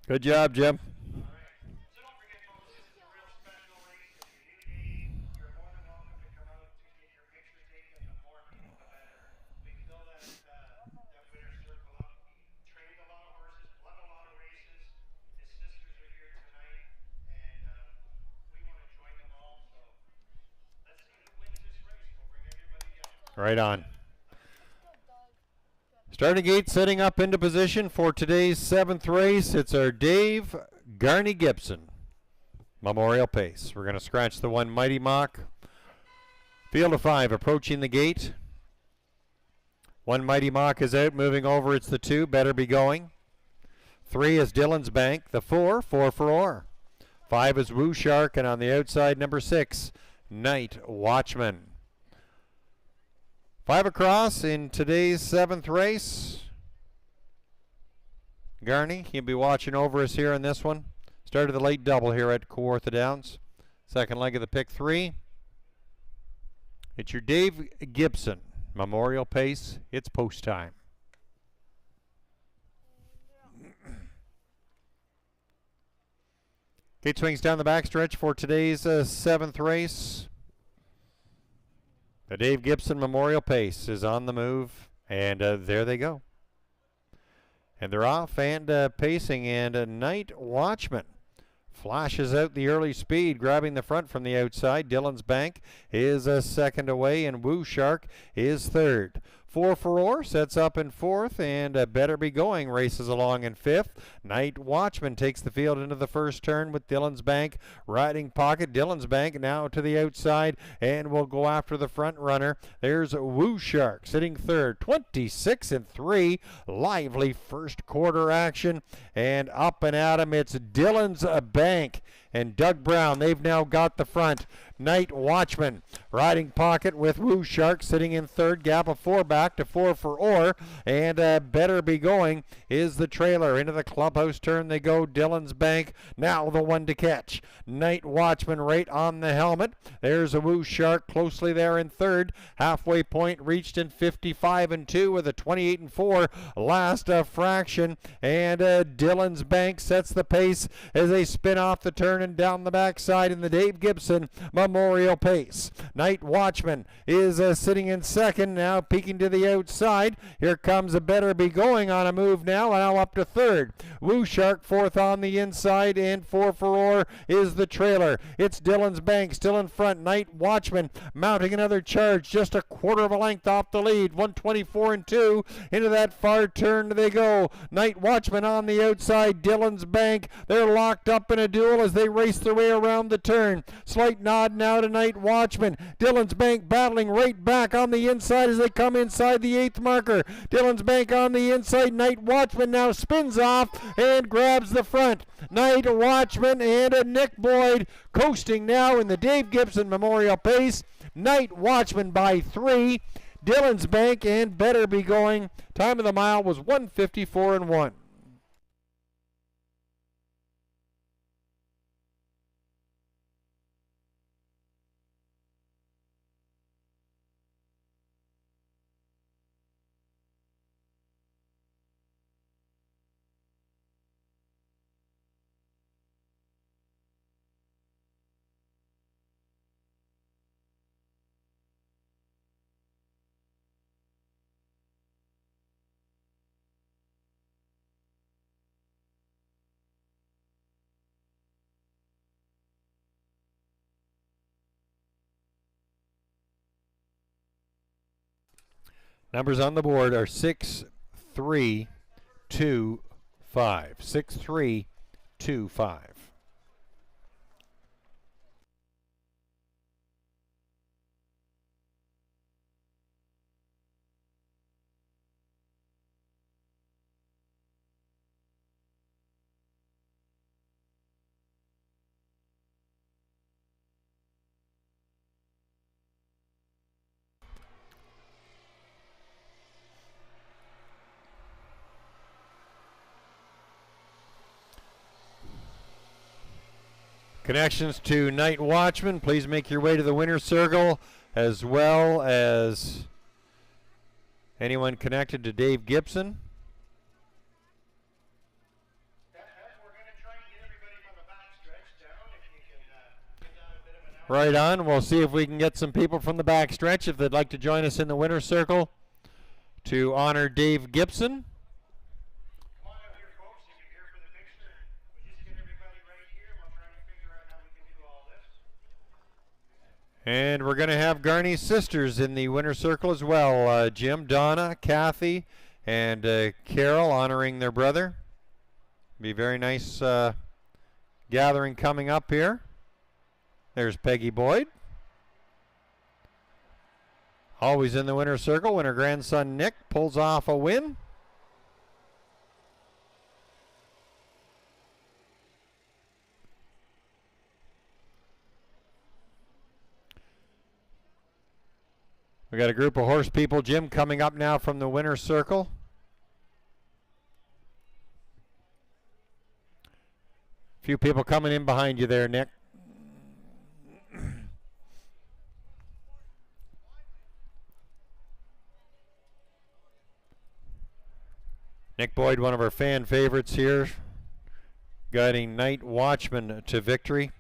Good job, Jim. Right on. Starting gate setting up into position for today's 7th race. It's our Dave Garney Gibson Memorial Pace. We're going to scratch the 1 Mighty Mock. Field of 5 approaching the gate. 1 Mighty Mock is out, moving over. It's the 2, Better Be Going. 3 is Dillon's Bank. The 4 for Orr. 5 is Woo Shark, and on the outside, number 6, Night Watchman. 5 across in today's 7th race. Garney, he'll be watching over us here in this one. Started the late double here at Kawartha Downs. Second leg of the pick 3. It's your Dave Gibson Memorial Pace. It's post time. Gate swings down the backstretch for today's 7th race. The Dave Gibson Memorial Pace is on the move, and there they go. And they're off and pacing, and Night Watchman flashes out the early speed, grabbing the front from the outside. Dillon's Bank is second away, and Woo Shark is third. 4 for Orr sets up in 4th, and Better Be Going races along in 5th. Night Watchman takes the field into the first turn with Dillon's Bank riding pocket. Dillon's Bank now to the outside and will go after the front runner. There's Woo Shark sitting third, 26 and 3. Lively first quarter action, and up and at him it's Dillon's Bank and Doug Brown. They've now got the front. Night Watchman riding pocket with Woo Shark sitting in third. Gap of 4 back to 4 for Orr, and Better Be Going is the trailer. Into the clubhouse turn they go. Dillon's Bank now the one to catch. Night Watchman right on the helmet. There's a Woo Shark closely there in third. Halfway point reached in 55 and 2 with a 28 and 4 last fraction, and Dillon's Bank sets the pace as they spin off the turn and down the backside in the Dave Gibson Memorial Pace. Night Watchman is sitting in second, now peeking to the outside. Here comes a Better Be Going on a move now up to third. Woo Shark fourth on the inside, and 4 for Orr is the trailer. It's Dillon's Bank still in front. Night Watchman mounting another charge, just a quarter of a length off the lead. 124 and 2 into that far turn they go. Night Watchman on the outside. Dillon's Bank, they're locked up in a duel as they race their way around the turn. Slight nod now to Night Watchman. Dillon's Bank battling right back on the inside as they come inside the 8th marker. Dillon's Bank on the inside. Night Watchman now spins off and grabs the front. Night Watchman and a Nick Boyd coasting now in the Dave Gibson Memorial pace. Night Watchman by 3. Dillon's Bank and Better Be Going. Time of the mile was 1:54 and 1. Numbers on the board are 6, 3, 2, 5. 6, 3, 2, 5. Connections to Night Watchman, please make your way to the winner's circle, as well as anyone connected to Dave Gibson. We're going to try and get everybody from the back stretch down. If you can get down a bit of an hour. Right on. We'll see if we can get some people from the back stretch if they'd like to join us in the winner's circle to honor Dave Gibson. Come on out here, folks. If you're here for the picture, we'll just get everybody right here. We'll try and figure out how we can do all this. And we're going to have Garney's sisters in the winner's circle as well. Jim, Donna, Kathy, and Carol honoring their brother. Be a very nice gathering coming up here. There's Peggy Boyd. Always in the winner's circle when her grandson Nick pulls off a win. We got a group of horse people, Jim, coming up now from the winner's circle. A few people coming in behind you there, Nick. Nick Boyd, one of our fan favorites here, guiding Night Watchman to victory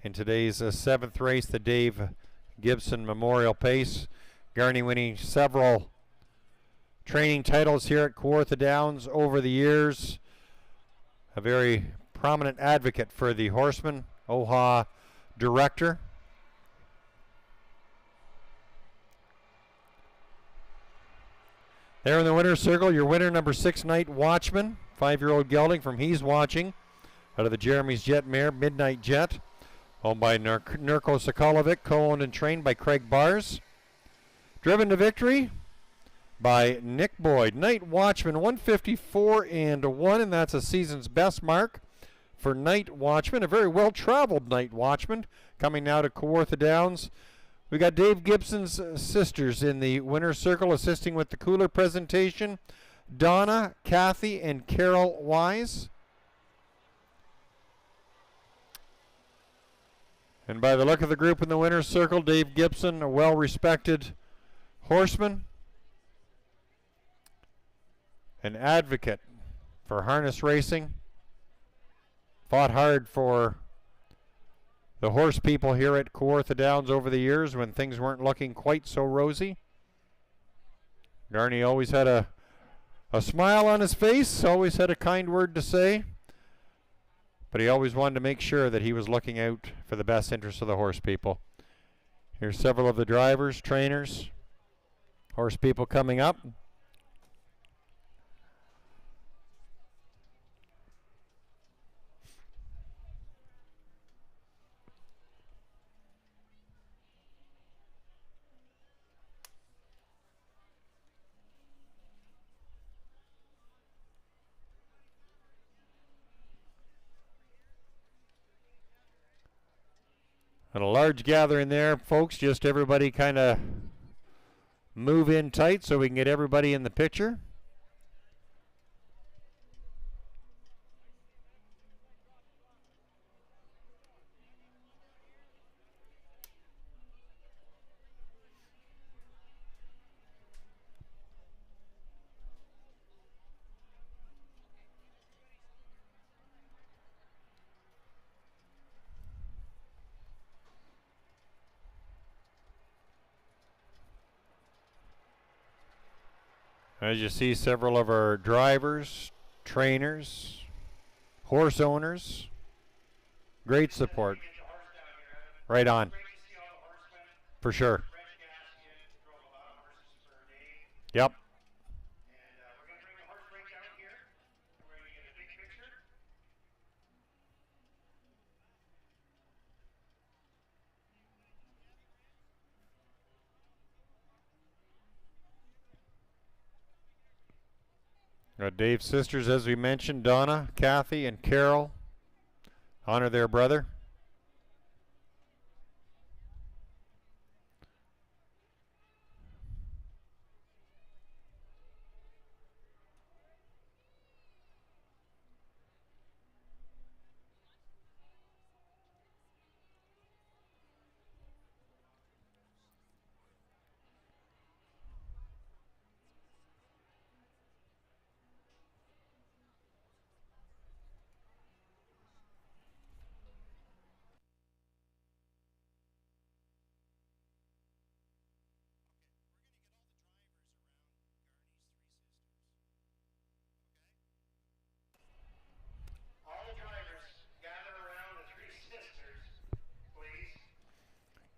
in today's 7th race, the Dave Gibson Memorial Pace. Garney winning several training titles here at Kawartha Downs over the years. A very prominent advocate for the horseman, OHA director. There in the winner's circle, your winner, number 6, Night Watchman, 5-year-old gelding from He's Watching, out of the Jeremy's Jet mare, Midnight Jet, owned by Nurko Sokolovic, co-owned and trained by Craig Bars. Driven to victory by Nick Boyd. Night Watchman, 1:54 and 1, and that's a season's best mark for Night Watchman. A very well-traveled Night Watchman coming now to Kawartha Downs. We got Dave Gibson's sisters in the winner's circle assisting with the cooler presentation. Donna, Kathy, and Carol Wise. And by the look of the group in the winner's circle, Dave Gibson, a well-respected horseman, an advocate for harness racing, fought hard for the horse people here at Kawartha Downs over the years when things weren't looking quite so rosy. Garney always had a smile on his face, always had a kind word to say, but he always wanted to make sure that he was looking out for the best interests of the horse people. Here's several of the drivers, trainers, horse people coming up. And a large gathering there, folks. Just everybody kind of move in tight so we can get everybody in the picture. As you see, several of our drivers, trainers, horse owners, great support. Right on. For sure. Yep. Dave's sisters, as we mentioned, Donna, Kathy, and Carol, honor their brother.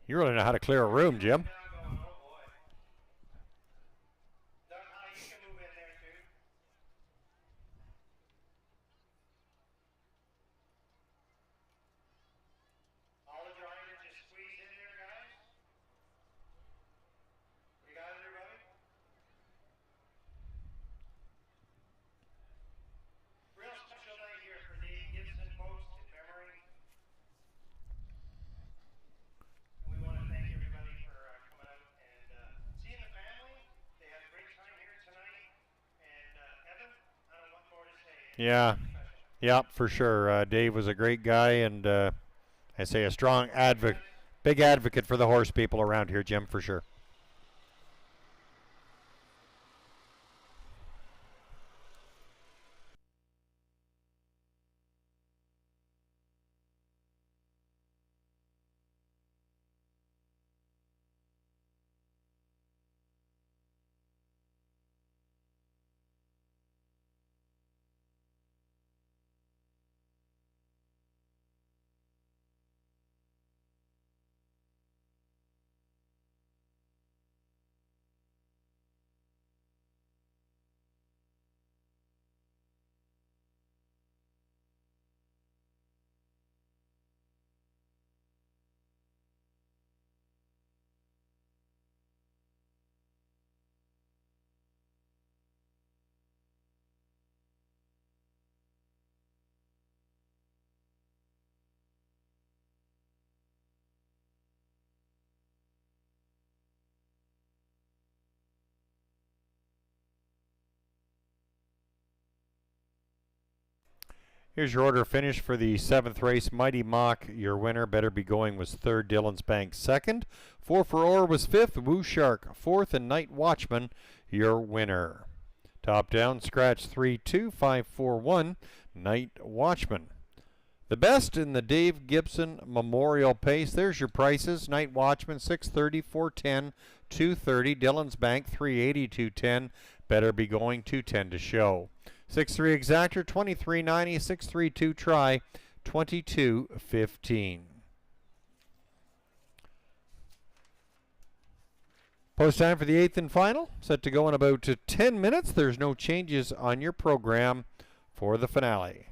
You really know how to clear a room, Jim. Yeah, for sure. Dave was a great guy, and I say a strong advocate, big advocate for the horse people around here, Jim, for sure. Here's your order finish for the 7th race. Mighty Mock, your winner. Better Be Going was 3rd. Dillon's Bank 2nd. 4 for Orr was 5th. Woo Shark 4th. And Night Watchman, your winner. Top down, scratch 32541. Night Watchman. The best in the Dave Gibson Memorial Pace. There's your prices. Night Watchman 630, 410, 230. Dillon's Bank 380, 210. Better Be Going 210 to show. 6-3 exactor, 23.90, 6-3-2 try, 22.15. Post time for the 8th and final, set to go in about 10 minutes. There's no changes on your program for the finale.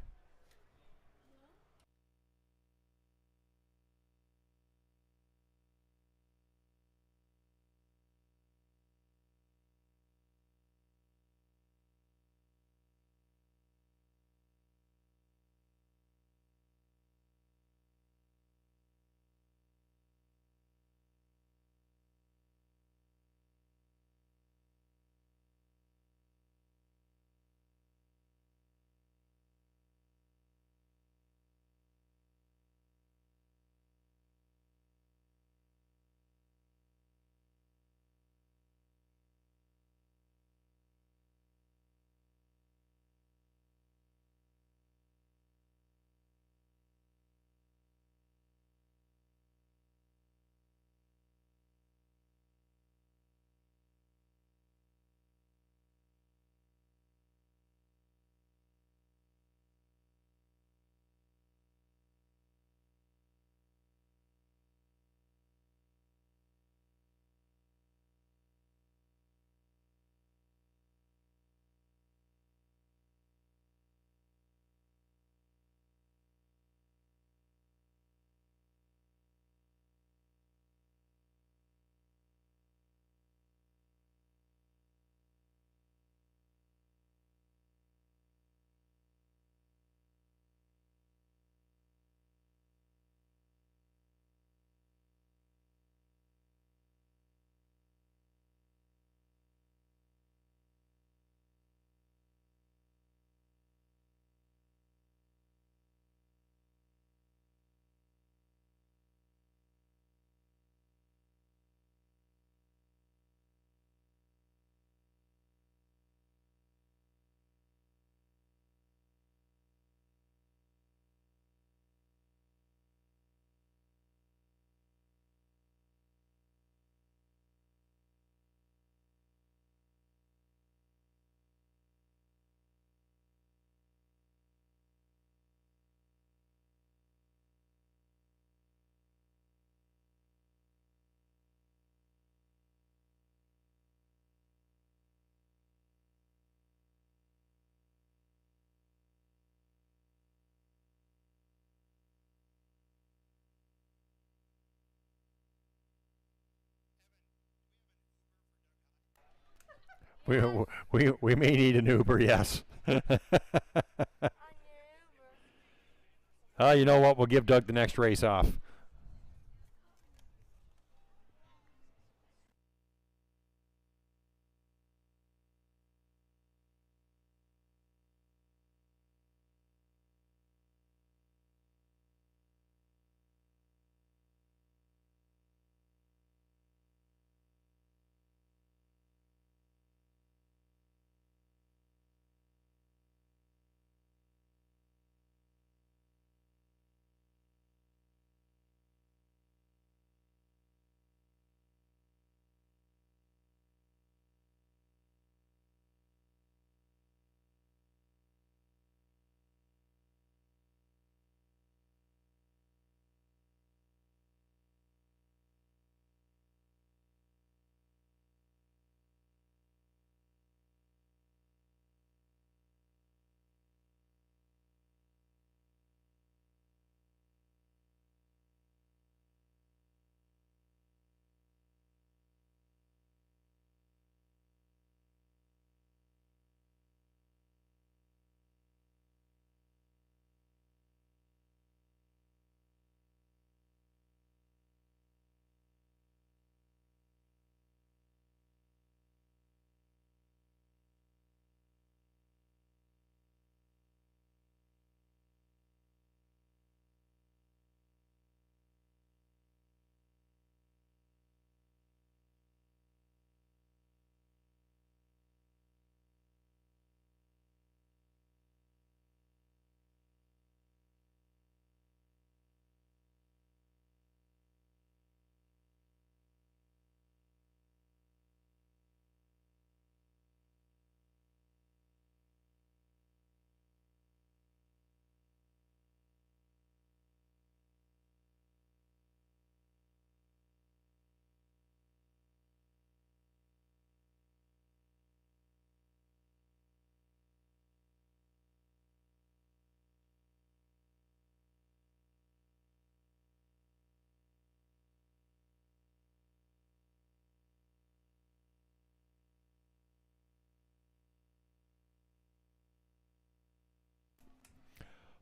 We, we may need an Uber, yes. On your Uber. You know what? We'll give Doug the next race off.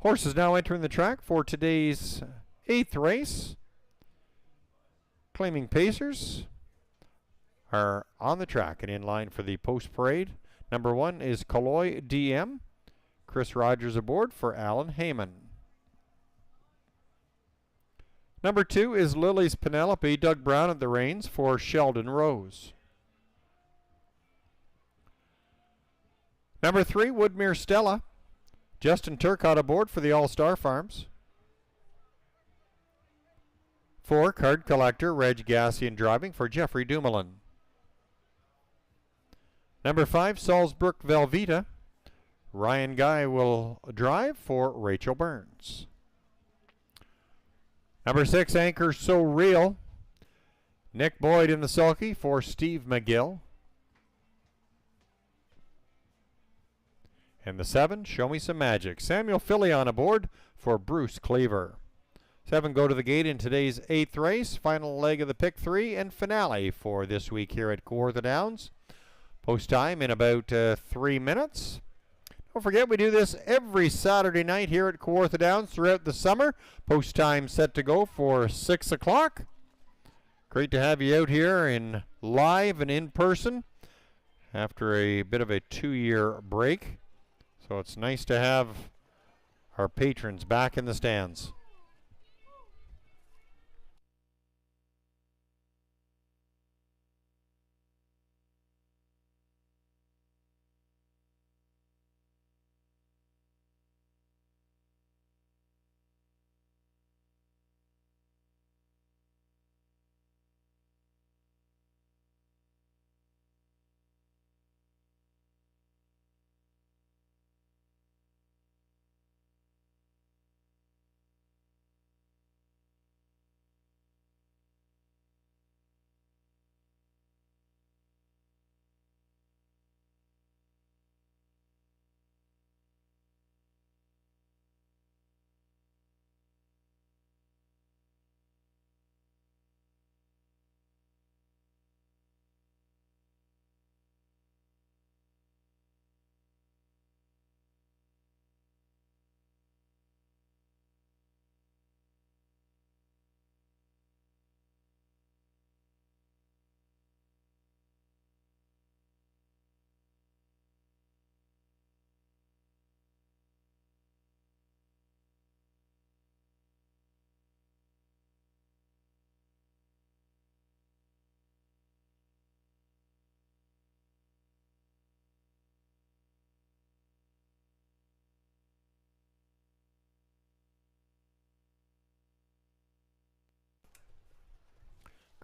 Horses now entering the track for today's 8th race. Claiming Pacers are on the track and in line for the post parade. Number 1 is Kaloy DM. Chris Rogers aboard for Alan Heyman. Number 2 is Lily's Penelope. Doug Brown at the reins for Sheldon Rose. Number 3, Woodmere Stella. Justin Turcott aboard for the All-Star Farms. 4, Card Collector, Reg Gassian driving for Jeffrey Dumoulin. Number 5, Salzbrook Velveeta. Ryan Guy will drive for Rachel Burns. Number 6, Anchor So Real. Nick Boyd in the sulky for Steve McGill. And the 7, Show Me Some Magic. Samuel Fillion aboard for Bruce Cleaver. 7 go to the gate in today's 8th race. Final leg of the pick 3 and finale for this week here at Kawartha Downs. Post time in about 3 minutes. Don't forget, we do this every Saturday night here at Kawartha Downs throughout the summer. Post time set to go for 6 o'clock. Great to have you out here in live and in person after a bit of a 2-year break. So it's nice to have our patrons back in the stands.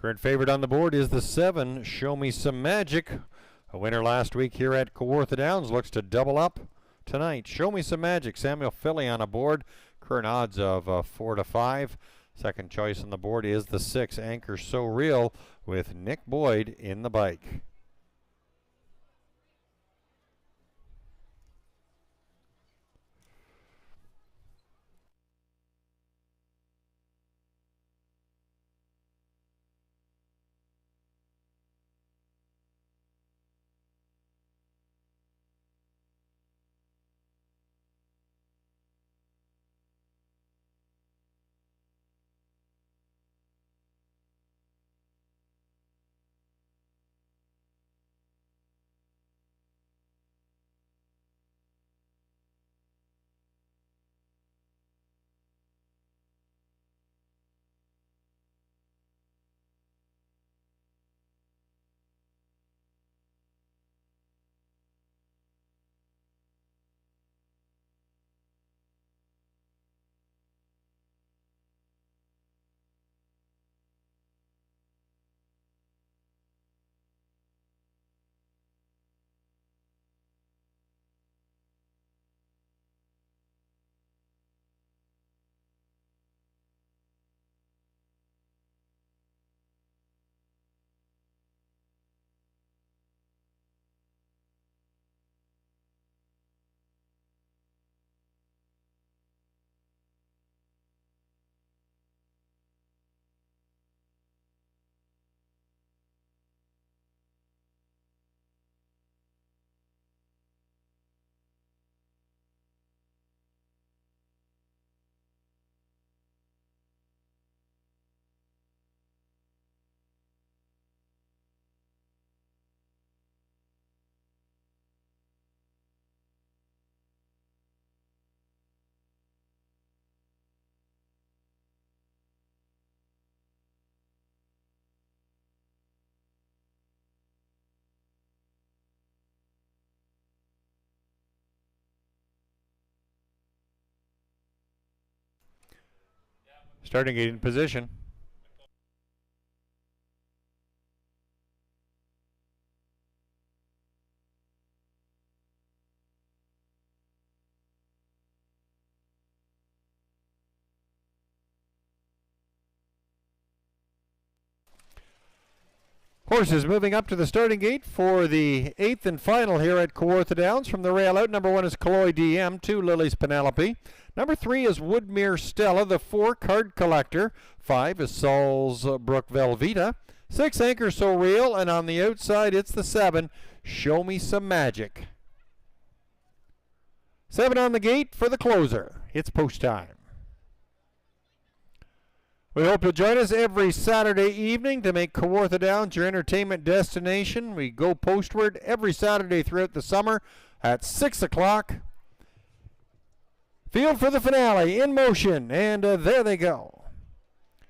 Current favorite on the board is the 7, Show Me Some Magic. A winner last week here at Kawartha Downs, looks to double up tonight. Show Me Some Magic, Samuel Philly on a board. Current odds of 4 to 5. Second choice on the board is the 6, Anchor So Real, with Nick Boyd in the bike. Starting gate in position. Horses moving up to the starting gate for the 8th and final here at Kawartha Downs. From the rail out, number 1 is Kaloi DM, 2 Lily's Penelope. Number 3 is Woodmere Stella, the 4 Card Collector. 5 is Salzbrook Velveeta. 6 Anchor So Real, and on the outside it's the 7, Show Me Some Magic. 7 on the gate for the closer. It's post time. We hope you'll join us every Saturday evening to make Kawartha Downs your entertainment destination. We go postward every Saturday throughout the summer at 6 o'clock. Field for the finale in motion, and there they go.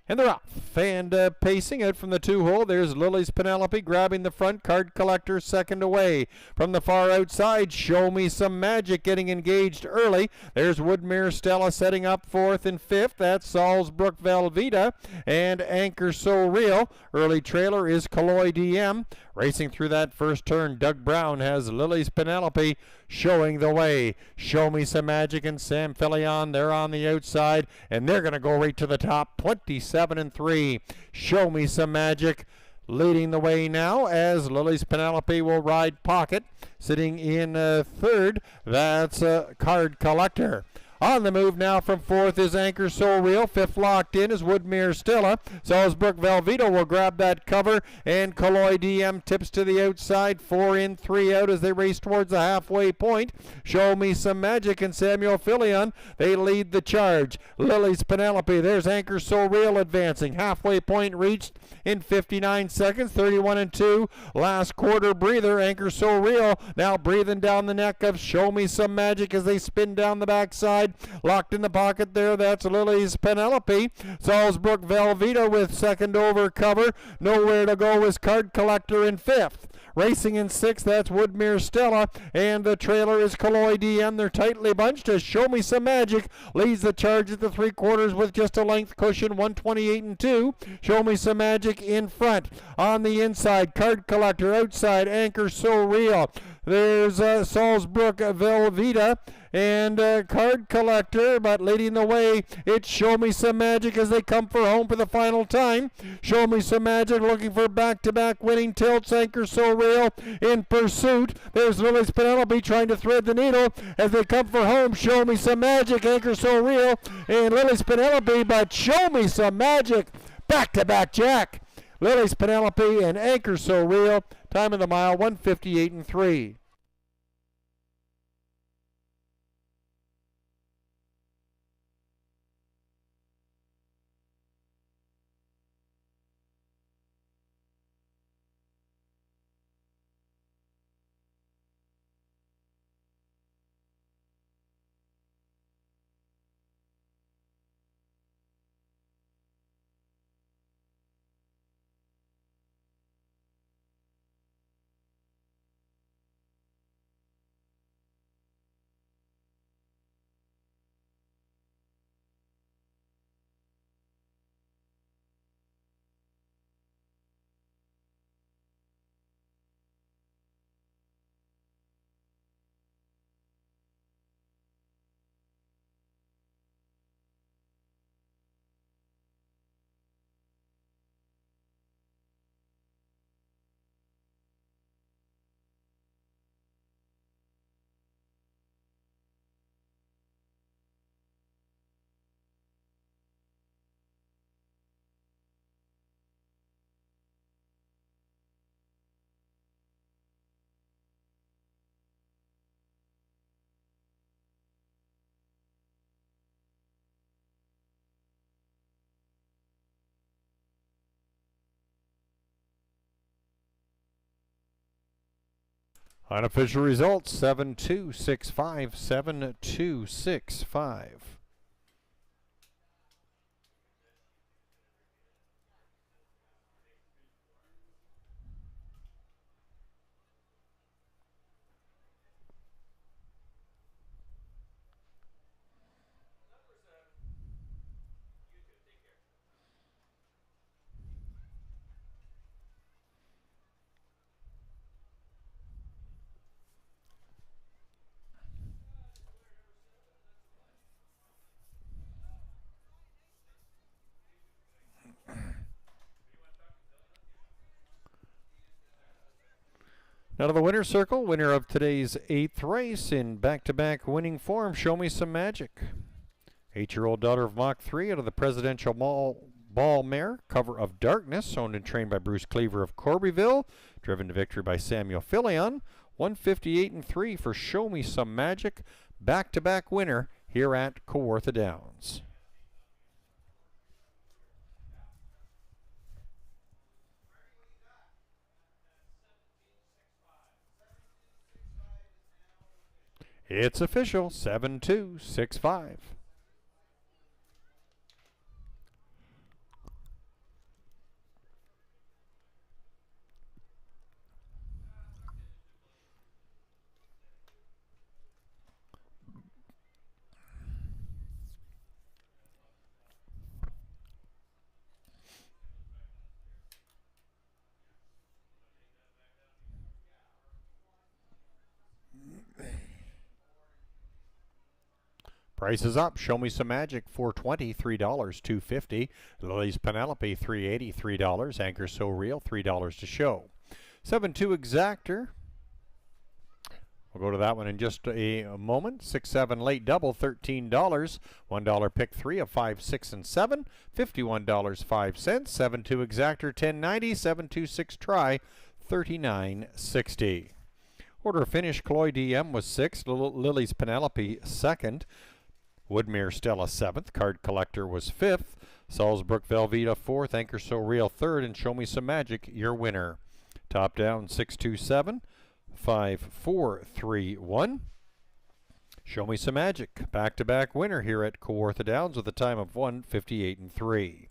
And they're off, and pacing out from the 2-hole. There's Lily's Penelope grabbing the front. Card Collector second away. From the far outside, Show Me Some Magic getting engaged early. There's Woodmere Stella setting up 4th and 5th. That's Salzbrook Velveeta and Anchor So Real. Early trailer is Kaloi DM. Racing through that first turn, Doug Brown has Lily's Penelope showing the way. Show Me Some Magic and Sam Fillion, they're on the outside, and they're going to go right to the top, 27 and 3. Show Me Some Magic leading the way now as Lily's Penelope will ride pocket. Sitting in 3rd, that's Card Collector. On the move now from 4th is Anchor So Real. 5th locked in is Woodmere Stella. Salzbrook Velveeta will grab that cover, and Kaloi DM tips to the outside. 4 in, 3 out as they race towards the halfway point. Show Me Some Magic and Samuel Fillion, they lead the charge. Lily's Penelope, there's Anchor So Real advancing. Halfway point reached in 59 seconds, 31 and 2. Last quarter breather, Anchor So Real now breathing down the neck of Show Me Some Magic as they spin down the backside. Locked in the pocket there, that's Lily's Penelope. Salzbrook Velveeta with second over cover. Nowhere to go is Card Collector in 5th. Racing in 6th, that's Woodmere Stella. And the trailer is Kaloi DM. They're tightly bunched as Show Me Some Magic leads the charge at the 3/4 with just a length cushion, 128 and 2. Show Me Some Magic in front. On the inside, Card Collector. Outside, Anchor So Real. There's Salzbrook Velveeta and Card Collector, but leading the way, it's Show Me Some Magic as they come for home for the final time. Show Me Some Magic looking for back-to-back winning tilts. Anchor So Real in pursuit. There's Lily's Penelope trying to thread the needle as they come for home. Show Me Some Magic, Anchor So Real, and Lily's Penelope, but Show Me Some Magic, back-to-back Jack. Lily's Penelope and Anchor So Real. Time of the mile, 158 and 3. Unofficial results, 7-2-6-5, 7-2-6-5. Now to the winner's circle, winner of today's 8th race in back-to-back winning form, Show Me Some Magic. 8-year-old daughter of Mach 3 out of the Presidential Ball Mare, Cover of Darkness, owned and trained by Bruce Cleaver of Corbyville, driven to victory by Samuel Filion. 158 and 3 for Show Me Some Magic, back-to-back winner here at Kawartha Downs. It's official, 7-2-6-5. Price is up. Show Me Some Magic, $4.20, $3, $2.50. Lily's Penelope, $3.80, $3. Anchor So Real, $3 to show. 7-2 Exactor. We'll go to that one in just a moment. 6-7 Late Double, $13. $1 Pick 3 of 5, 6, and 7. $51.05. 7-2 Exactor, $10.90. 7-2-6 Try, $39.60. Order of finish, Cloy DM was 6th. Lily's Penelope 2nd. Woodmere Stella 7th. Card Collector was 5th. Salzbrook Velveeta 4th. Anchor So Real 3rd. And Show Me Some Magic, your winner. Top down 6-2-7, 5-4-3-1. Show Me Some Magic, back-to-back winner here at Kawartha Downs with a time of 1:58 and 3.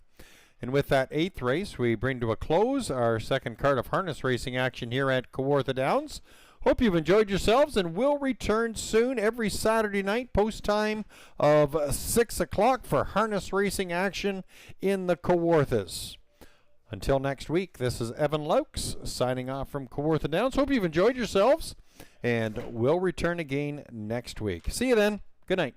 And with that 8th race, we bring to a close our second card of harness racing action here at Kawartha Downs. Hope you've enjoyed yourselves, and we'll return soon every Saturday night, post time of 6 o'clock for harness racing action in the Kawarthas. Until next week, this is Evan Laux signing off from Kawartha Downs. Hope you've enjoyed yourselves, and we'll return again next week. See you then. Good night.